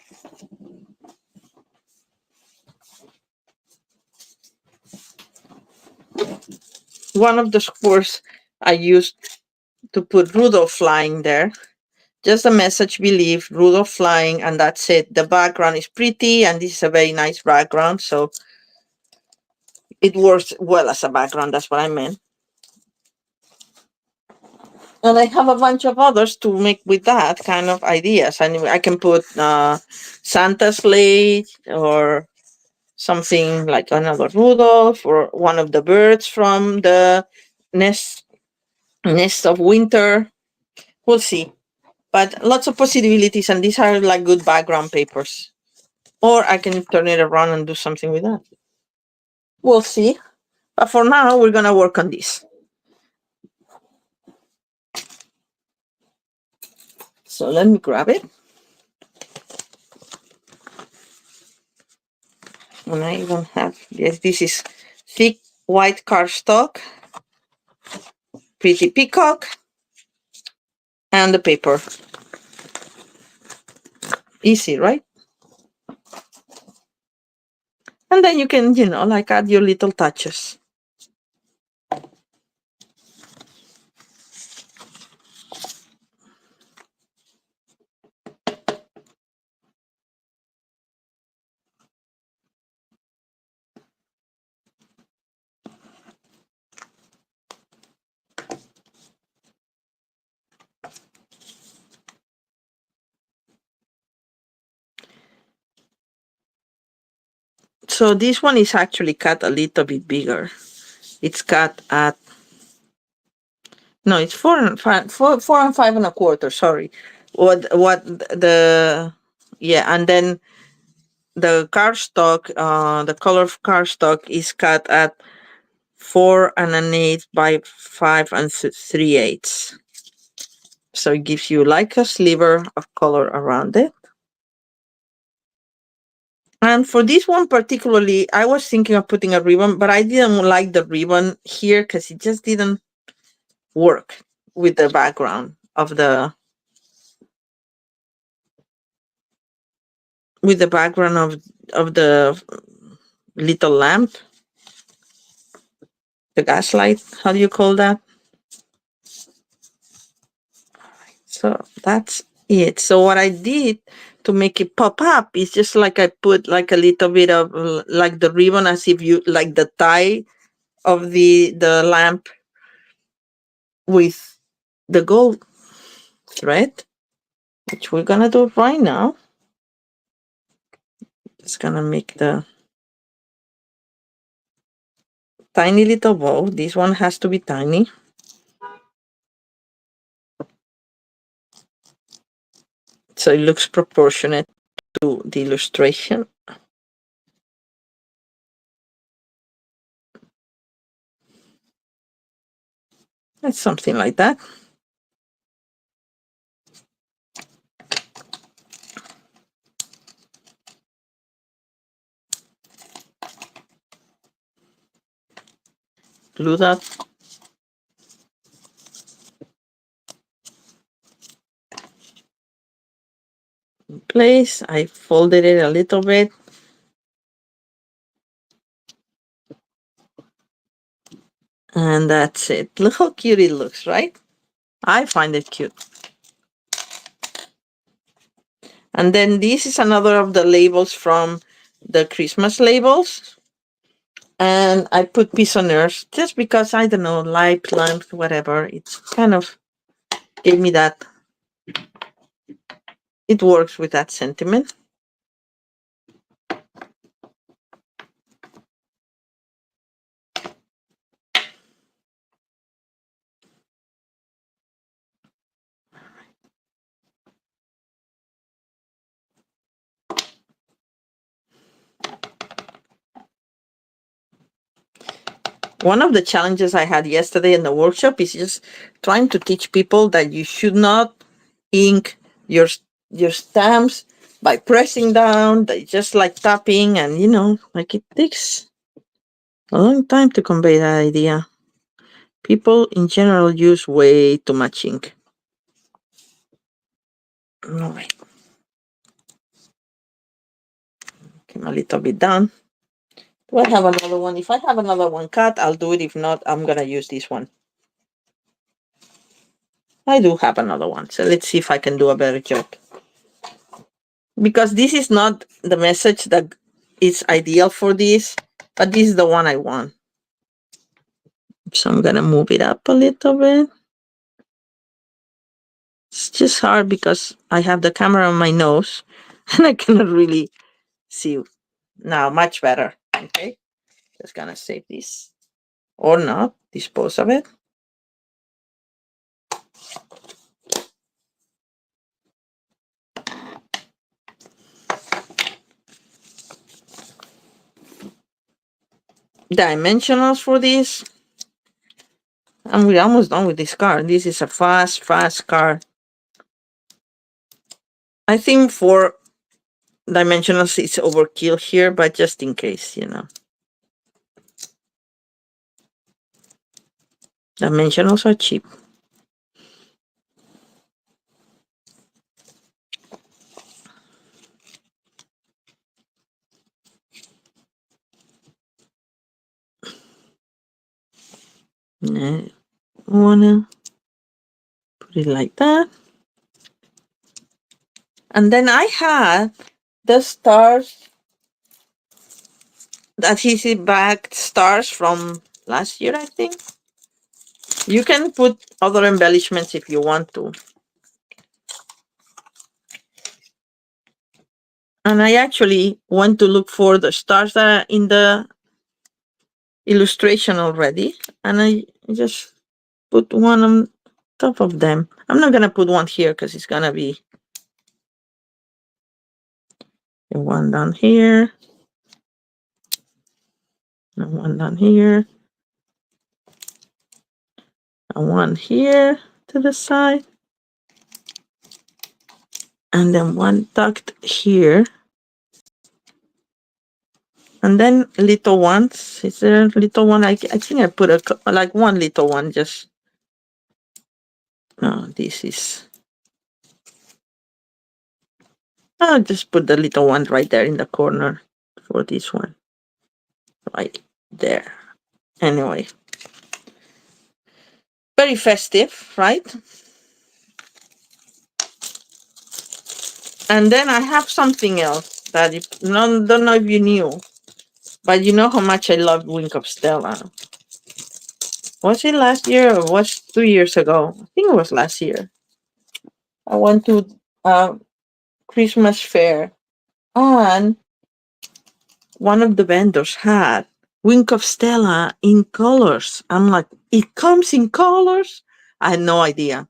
One of the squares I used to put Rudolph flying there. Just a message, believe, Rudolph flying, and that's it. The background is pretty, and this is a very nice background, so it works well as a background. That's what I meant. And I have a bunch of others to make with that kind of ideas. Anyway, I can put Santa sleigh or something like another Rudolph or one of the birds from the nest of winter. We'll see. But lots of possibilities, and these are like good background papers. Or I can turn it around and do something with that. We'll see. But for now, we're going to work on this. So let me grab it. And I even have, yes, this is thick white cardstock, pretty peacock, and the paper. Easy, right? And then you can, like add your little touches. So this one is actually cut a little bit bigger. It's cut at, no, it's 4 and 5 1/4. Sorry, yeah, and then the cardstock, the color of cardstock is cut at 4 1/8 by 5 3/8. So it gives you like a sliver of color around it. And for this one particularly, I was thinking of putting a ribbon, but I didn't like the ribbon here because it just didn't work with the background of the of the little lamp, the gaslight. How do you call that? So that's it. So what I did to make it pop up. It's just like I put like a little bit of like the ribbon, as if you like the tie of the lamp with the gold thread, which we're gonna do right now. Just gonna make the tiny little bow. This one has to be tiny. So it looks proportionate to the illustration. It's something like that. Glue that. In place. I folded it a little bit. And that's it. Look how cute it looks, right? I find it cute. And then this is another of the labels from the Christmas labels. And I put pisoneurs just because, I don't know, light, lamp, whatever. It's kind of gave me that. It works with that sentiment. One of the challenges I had yesterday in the workshop is just trying to teach people that you should not ink your stamps by pressing down. They just like tapping, and like it takes a long time to convey that idea. People in general use way too much ink. All right. Came a little bit down. Do I have another one? If I have another one cut, I'll do it. If not, I'm gonna use this one. I do have another one, so let's see if I can do a better job. Because this is not the message that is ideal for this, but this is the one I want. So I'm gonna move it up a little bit. It's just hard because I have the camera on my nose and I cannot really see. Now, much better. Okay, just gonna save this or not, dispose of it. Dimensionals for this. And we're almost done with this card. This is a fast card. I think for dimensionals it's overkill here, but just in case, Dimensionals are cheap. I wanna put it like that. And then I had the stars, the adhesive back stars from last year, I think. You can put other embellishments if you want to. And I actually went to look for the stars that are in the illustration already. And I just put one on top of them. I'm not going to put one here because it's going to be the one down here. And one down here. And one here to the side. And then one tucked here. And then little ones. Is there a little one? I think I put like one little one just. No, this is. I'll just put the little one right there in the corner for this one. Right there. Anyway. Very festive, right? And then I have something else that don't know if you knew, but you know how much I love Wink of Stella. Was it last year or was 2 years ago? I think it was last year. I went to a Christmas fair and one of the vendors had Wink of Stella in colors. I'm like, it comes in colors? I had no idea.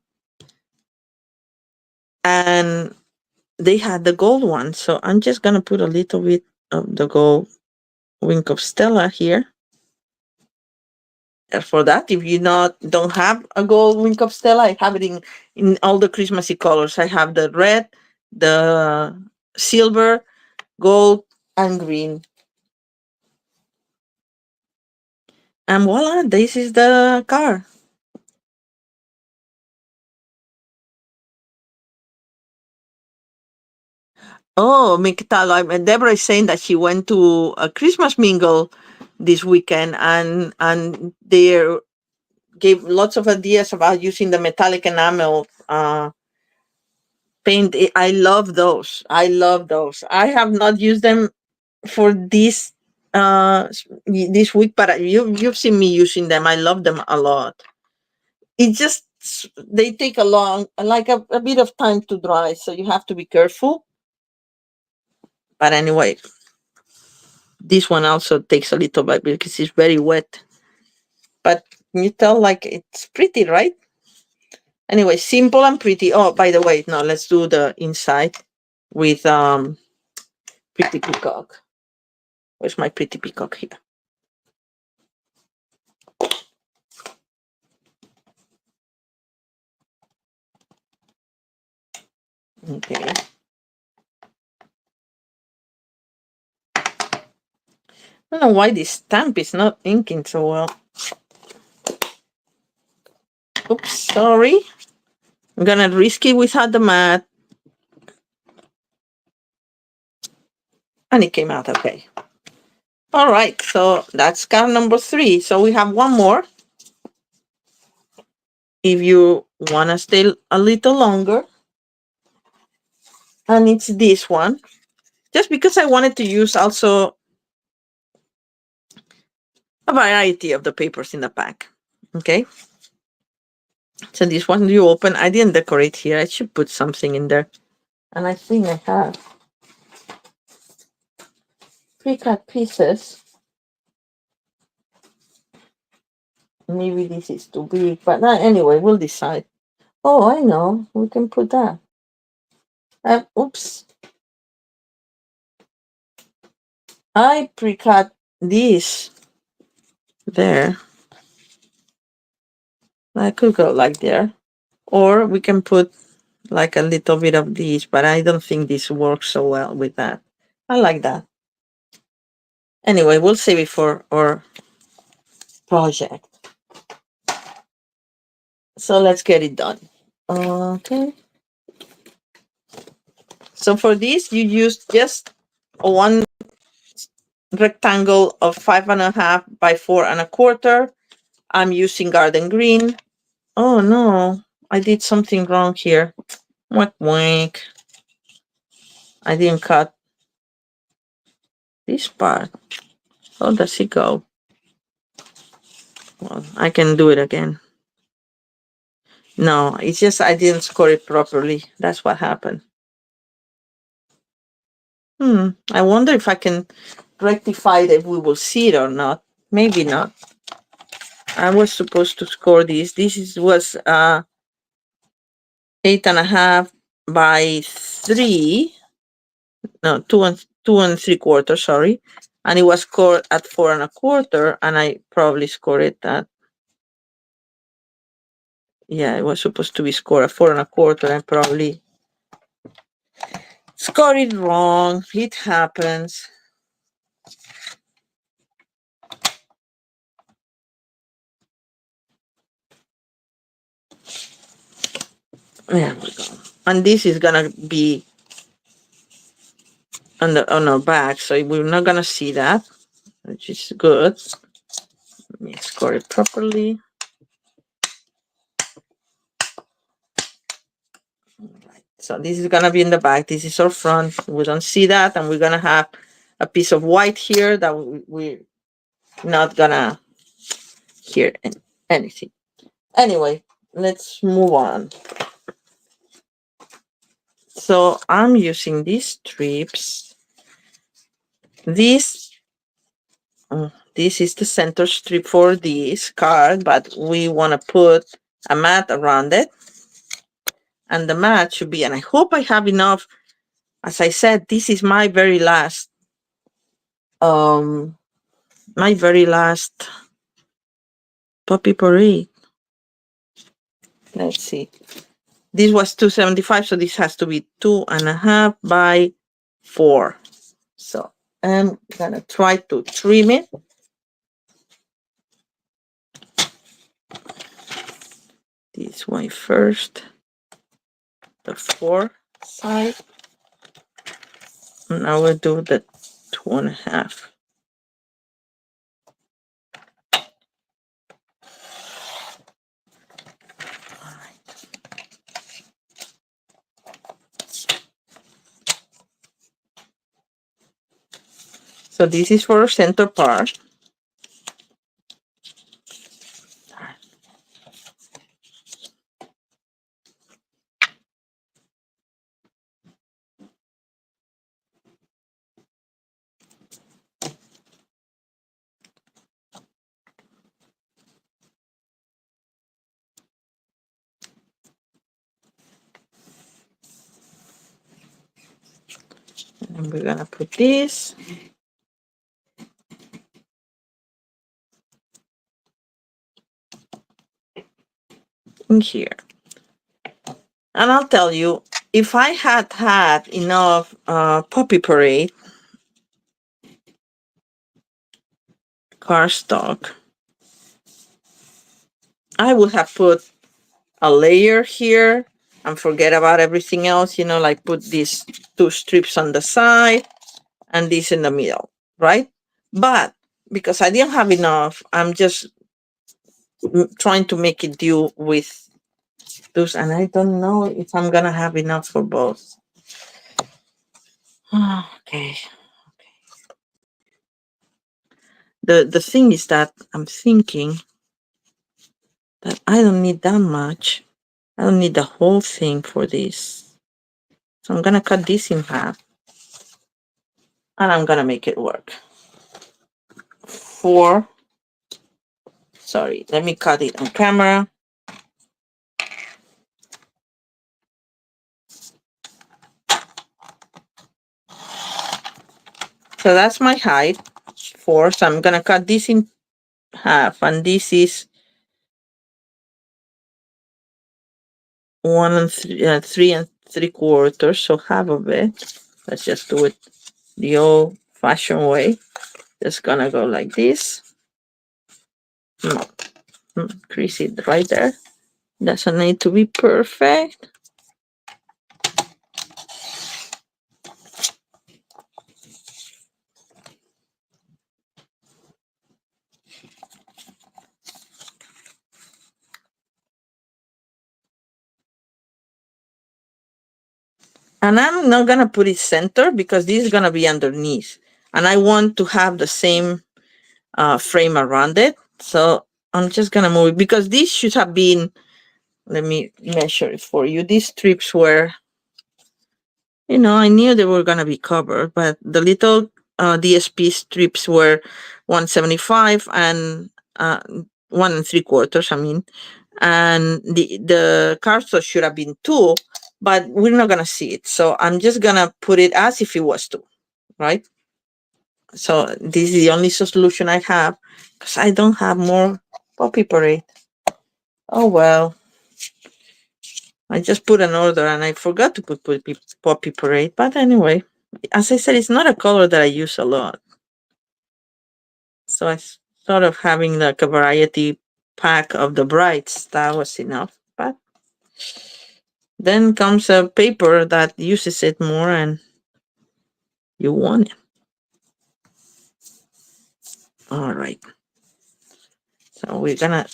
And they had the gold one. So I'm just going to put a little bit of the gold Wink of Stella here. For that, if you don't have a gold Wink of Stella, I have it in all the Christmassy colors. I have the red, the silver, gold, and green. And voila, this is the car. Oh, Mikitalo, and Deborah is saying that she went to a Christmas mingle this weekend and they gave lots of ideas about using the metallic enamel paint. I love those. I love those. I have not used them for this week, but you've seen me using them. I love them a lot. It just they take a bit of time to dry, so you have to be careful. But anyway, this one also takes a little bit because it's very wet. But can you tell like it's pretty, right? Anyway, simple and pretty. Oh, by the way, no, let's do the inside with Pretty Peacock. Where's my Pretty Peacock here? Okay. I don't know why this stamp is not inking so well. Oops, sorry. I'm gonna risk it without the mat. And it came out okay. All right, so that's card number 3. So we have one more. If you wanna stay a little longer. And it's this one. Just because I wanted to use also a variety of the papers in the pack. Okay. So this one you open. I didn't decorate here. I should put something in there. And I think I have pre-cut pieces. Maybe this is too big, but anyway, we'll decide. Oh, I know. We can put that. Oops. I pre-cut this there. I could go like there. Or we can put like a little bit of this, but I don't think this works so well with that. I like that. Anyway, we'll save it for our project. So let's get it done. Okay. So for this, you use just one rectangle of 5.5 by 4.25. I'm using garden green. Oh no, I did something wrong here. Wink, wink. I didn't cut this part. How does it go? Well, I can do it again. No, it's just I didn't score it properly. That's what happened. I wonder if I can rectify it, if we will see it or not. Maybe not. I was supposed to score this. Was 8.5 by 3. No, 2 and 3/4. Sorry, and it was scored at 4.25, and I probably scored it at. Yeah, it was supposed to be scored at 4.25, and probably scored it wrong. It happens. There we go. And this is gonna be on our back, so we're not gonna see that, which is good. Let me score it properly. All right. So this is gonna be in the back. This is our front. We don't see that, and we're gonna have a piece of white here that we're not gonna hear anything. Anyway, let's move on. So I'm using these strips. This this is the center strip for this card, but we want to put a mat around it. And the mat should be, and I hope I have enough. As I said, this is my very last um puppy parade. Let's see. This was 275, so this has to be 2.5 by 4. So I'm gonna try to trim it. This way first, the 4 side. Now we'll do the 2.5. So this is for center part. And we're gonna put this in here. And I'll tell you, if I had had enough Puppy Parade cardstock, I would have put a layer here and forget about everything else, like put these 2 strips on the side and this in the middle, right? But because I didn't have enough, I'm just trying to make it do with those, and I don't know if I'm gonna have enough for both. Okay. The thing is that I'm thinking that I don't need that much. I don't need the whole thing for this. So I'm gonna cut this in half and I'm gonna make it work. Sorry, let me cut it on camera. So that's my height, 4. So I'm gonna cut this in half, and this is 3 3/4. So half of it. Let's just do it the old-fashioned way. Just gonna go like this. Crease it right there. Doesn't need to be perfect. And I'm not gonna put it center because this is gonna be underneath. And I want to have the same frame around it. So I'm just gonna move it because this should have been, let me measure it for you. These strips were, I knew they were gonna be covered, but the little DSP strips were 175 and 1 3/4, I mean. And the cardstock should have been 2, but we're not gonna see it. So I'm just gonna put it as if it was 2, right? So this is the only solution I have because I don't have more Poppy Parade. Oh well. I just put an order and I forgot to put Poppy Parade. But anyway, as I said, it's not a color that I use a lot. So I thought of having like a variety pack of the brights. That was enough. But then comes a paper that uses it more and you want it. All right. So we're gonna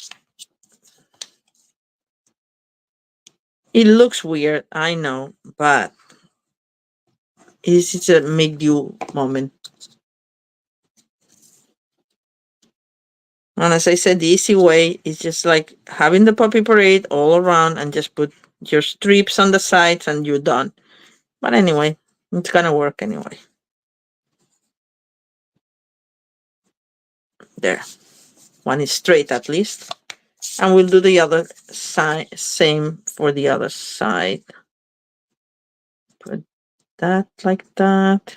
It looks weird, I know, but it's a make do moment. And as I said, the easy way is just like having the puppy parade all around and just put your strips on the sides and you're done. But anyway, it's gonna work anyway. There. One is straight at least. And we'll do the other side, same for the other side. Put that like that.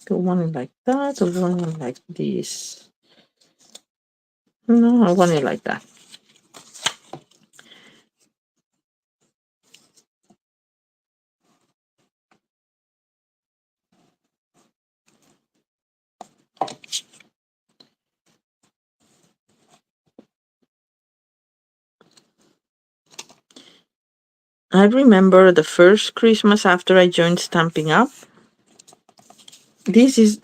Do one like that, or one like this. No, I want it like that. I remember the first Christmas after I joined Stamping Up.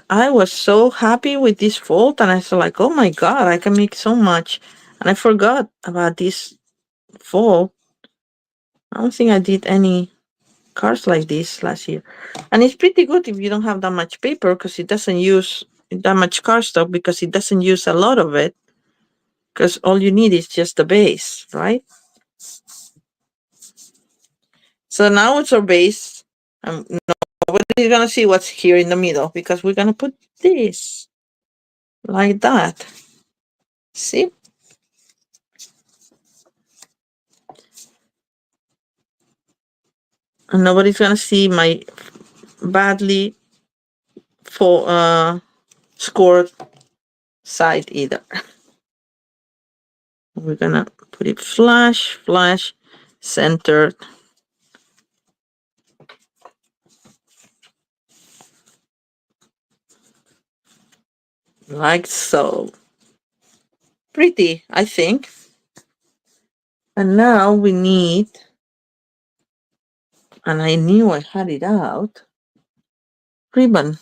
I was so happy with this fold, and I was like, oh my god, I can make so much. And I forgot about this fold. I don't think I did any cards like this last year. And it's pretty good if you don't have that much paper because it doesn't use that much cardstock because it doesn't use a lot of it because all you need is just the base, right? So now it's our base. Nobody's gonna see what's here in the middle because we're gonna put this like that. See? And nobody's gonna see my badly scored side either. We're gonna put it flush, centered. Like so. Pretty, I think. And now we need, and I knew I had it out, ribbon.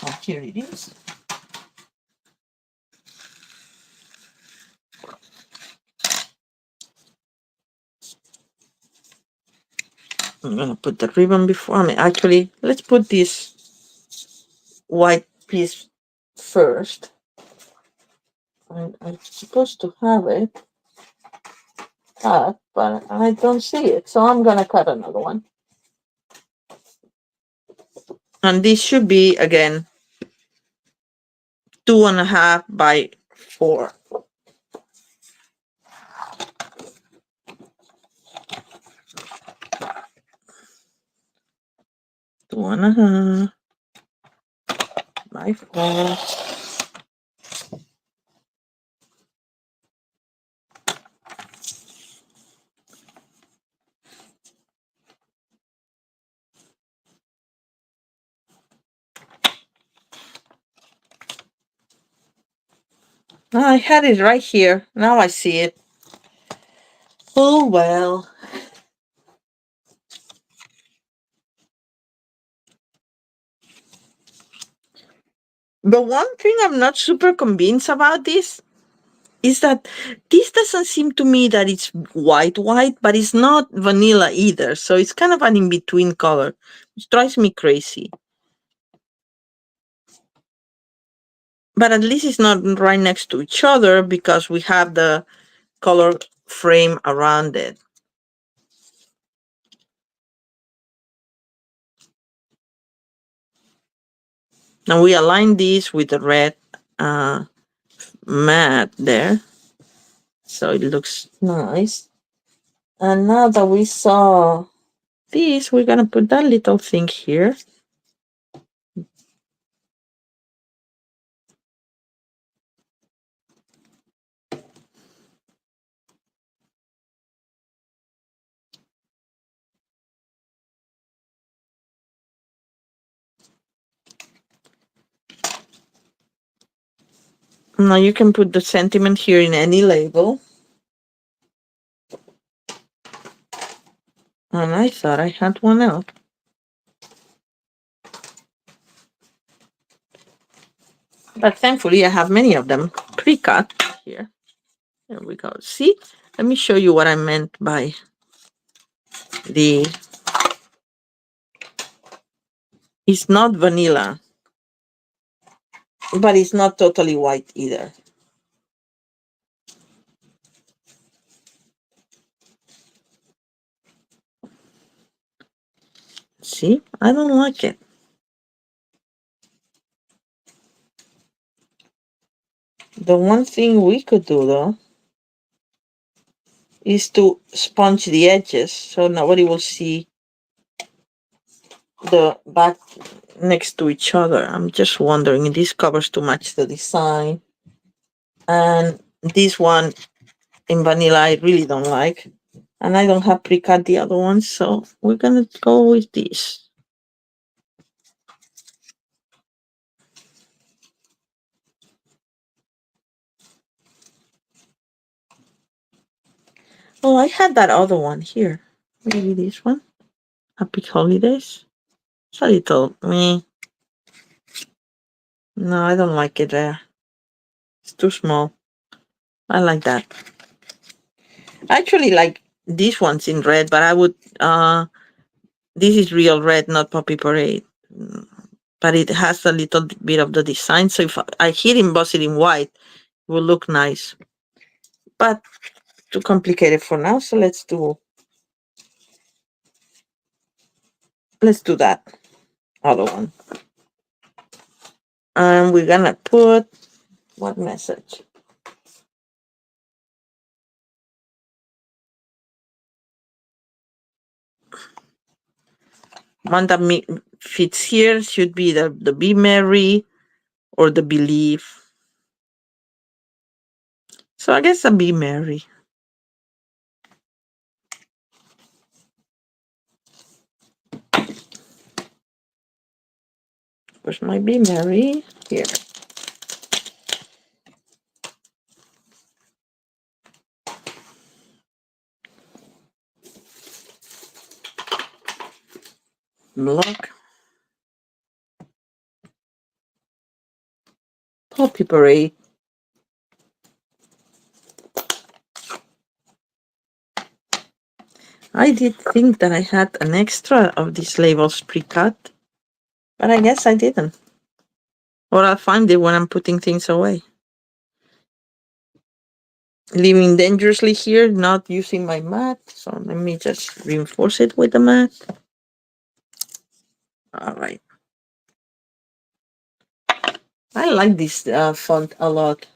Oh, here it is. I'm gonna put the ribbon before me. Actually, let's put this white piece first. I'm supposed to have it cut, but I don't see it, so I'm gonna cut another one. And this should be again 2.5 by 4. Two and a half by 4. I had it right here. Now I see it. Oh well. But one thing I'm not super convinced about this is that this doesn't seem to me that it's white, but it's not vanilla either. So it's kind of an in-between color, which drives me crazy. But at least it's not right next to each other because we have the color frame around it. Now we align this with the red mat there. So it looks nice. And now that we saw this, we're gonna put that little thing here. Now you can put the sentiment here in any label. And I thought I had one out. But thankfully, I have many of them pre-cut here. There we go. See, let me show you what I meant by the. It's not vanilla, but it's not totally white either. See, I don't like it. The one thing we could do though is to sponge the edges so nobody will see the back next to each other. I'm just wondering, these covers too much the design. And this one in vanilla I really don't like. And I don't have pre-cut the other ones, so we're gonna go with this. Oh, I had that other one here. Maybe this one. Happy Holidays. It's a little me. No, I don't like it there. It's too small. I like that. I actually like these ones in red, but I would this is real red, not Poppy Parade. But it has a little bit of the design. So if I hit emboss it in white, it will look nice. But too complicated for now, so let's do that other one. And we're gonna put what message? One that fits here should be the Be Merry or the Believe. So I guess the Be Merry. Where's my Be Merry? Here. Look. Poppy Parade. I did think that I had an extra of these labels pre-cut, but I guess I didn't. Or I'll find it when I'm putting things away. Living dangerously here, not using my mat. So let me just reinforce it with the mat. All right. I like this font a lot.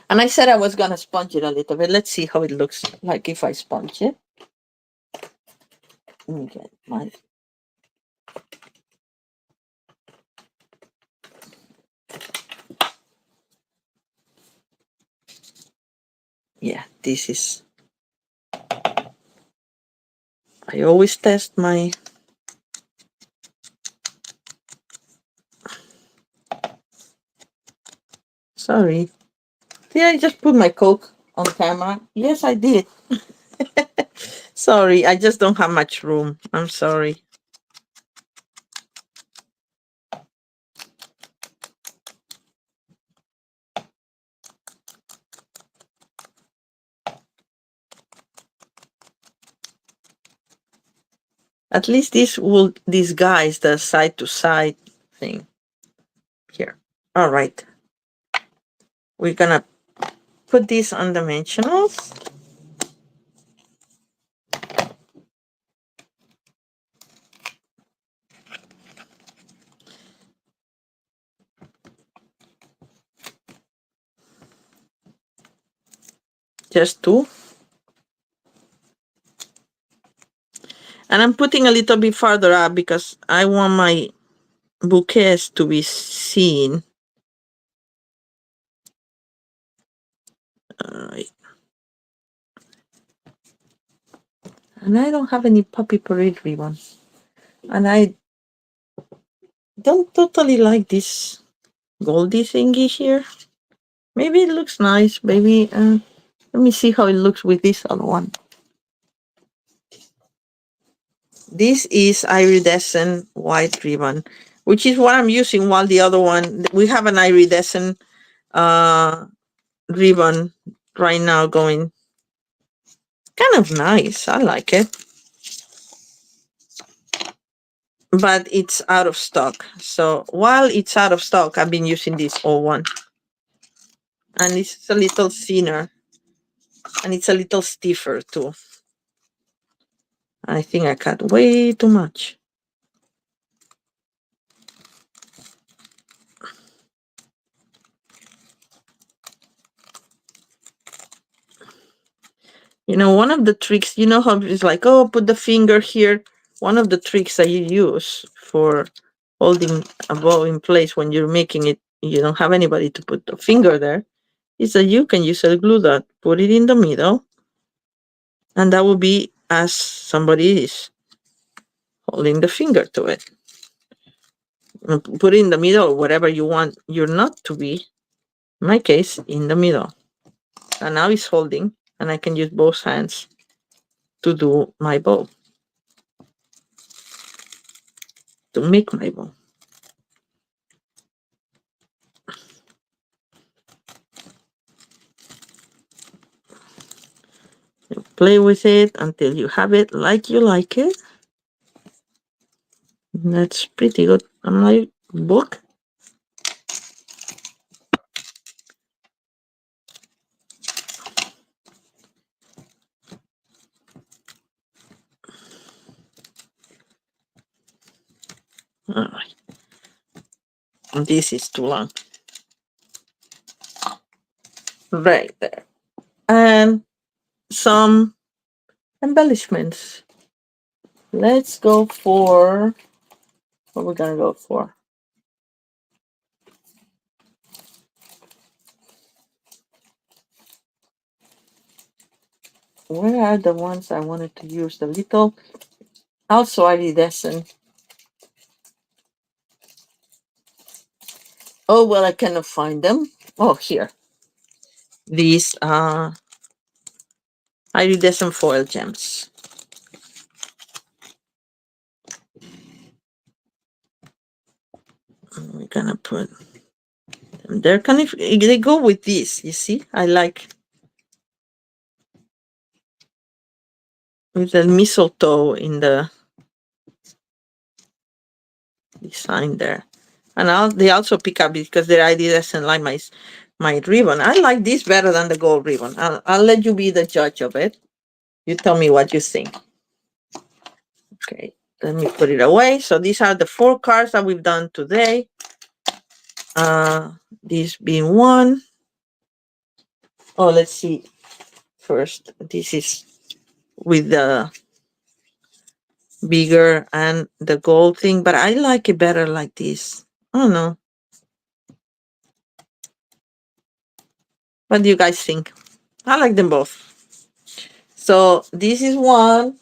And I said I was going to sponge it a little bit. Let's see how it looks like if I sponge it. Let me get my... Yeah, this is... I always test my... Sorry. Did I just put my Coke on camera? Yes, I did. Sorry, I just don't have much room. I'm sorry. At least this will disguise the side to side thing here. All right. We're gonna put this on dimensionals. Just two. And I'm putting a little bit farther up because I want my bouquets to be seen. All right. And I don't have any Poppy Parade ribbons. And I don't totally like this goldy thingy here. Maybe it looks nice. Maybe, let me see how it looks with this other one. This is iridescent white ribbon, which is what I'm using, while the other one, we have an iridescent uh, ribbon right now going. Kind of nice. I like it. But it's out of stock. So while it's out of stock, I've been using this old one. And it's a little thinner. And it's a little stiffer too. I think I cut way too much. One of the tricks, how it's like, oh, put the finger here. One of the tricks that you use for holding a bow in place when you're making it, you don't have anybody to put the finger there, is that you can use a glue dot, put it in the middle, and that will be as somebody is holding the finger to it. Put it in the middle, whatever you want your knot to be. In my case, in the middle. And now it's holding, and I can use both hands to do my bow, to make my bow. You play with it until you have it like you like it. That's pretty good on my book. All right. This is too long. Right there. And some embellishments. Let's go for what we're gonna go for. Where are the ones I wanted to use? The little, also iridescent. Oh, well, I cannot find them. Oh, here. These iridescent foil gems. We're gonna put them there. They go with this, you see? I like with the mistletoe in the design there. And they also pick up because their iridescent like my ribbon. I like this better than the gold ribbon. I'll let you be the judge of it. You tell me what you think. Okay, let me put it away. So these are the 4 cards that we've done today. This being one. Oh, let's see. First, this is with the bigger and the gold thing, but I like it better like this. I don't know. What do you guys think? I like them both. So this is one.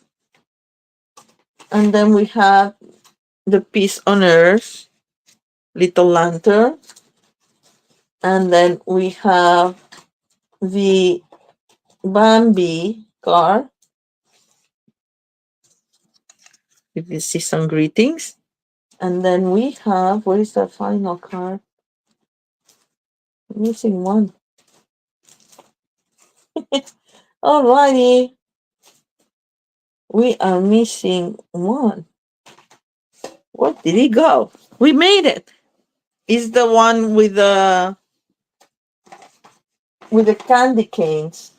And then we have the Peace on Earth, Little Lantern. And then we have the Bambi card with the season greetings. And then we have, what is the final card? I'm missing one. Alrighty. We are missing one. Where did it go? We made it. It's the one with the candy canes.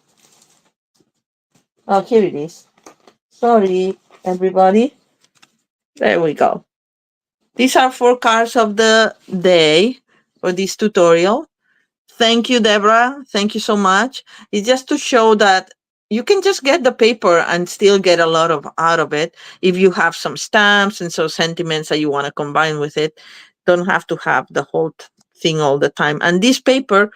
Oh, here it is. Sorry, everybody. There we go. These are 4 cards of the day for this tutorial. Thank you, Deborah. Thank you so much. It's just to show that you can just get the paper and still get a lot out of it. If you have some stamps and some sentiments that you want to combine with it, don't have to have the whole thing all the time. And this paper,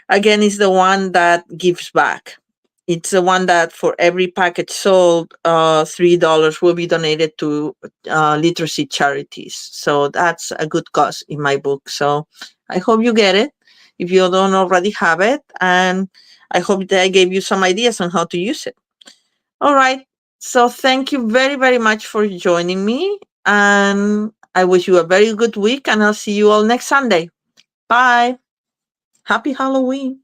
again, is the one that gives back. It's the one that for every package sold, $3 will be donated to literacy charities. So that's a good cause in my book. So I hope you get it if you don't already have it. And I hope that I gave you some ideas on how to use it. All right. So thank you very, very much for joining me. And I wish you a very good week, and I'll see you all next Sunday. Bye. Happy Halloween.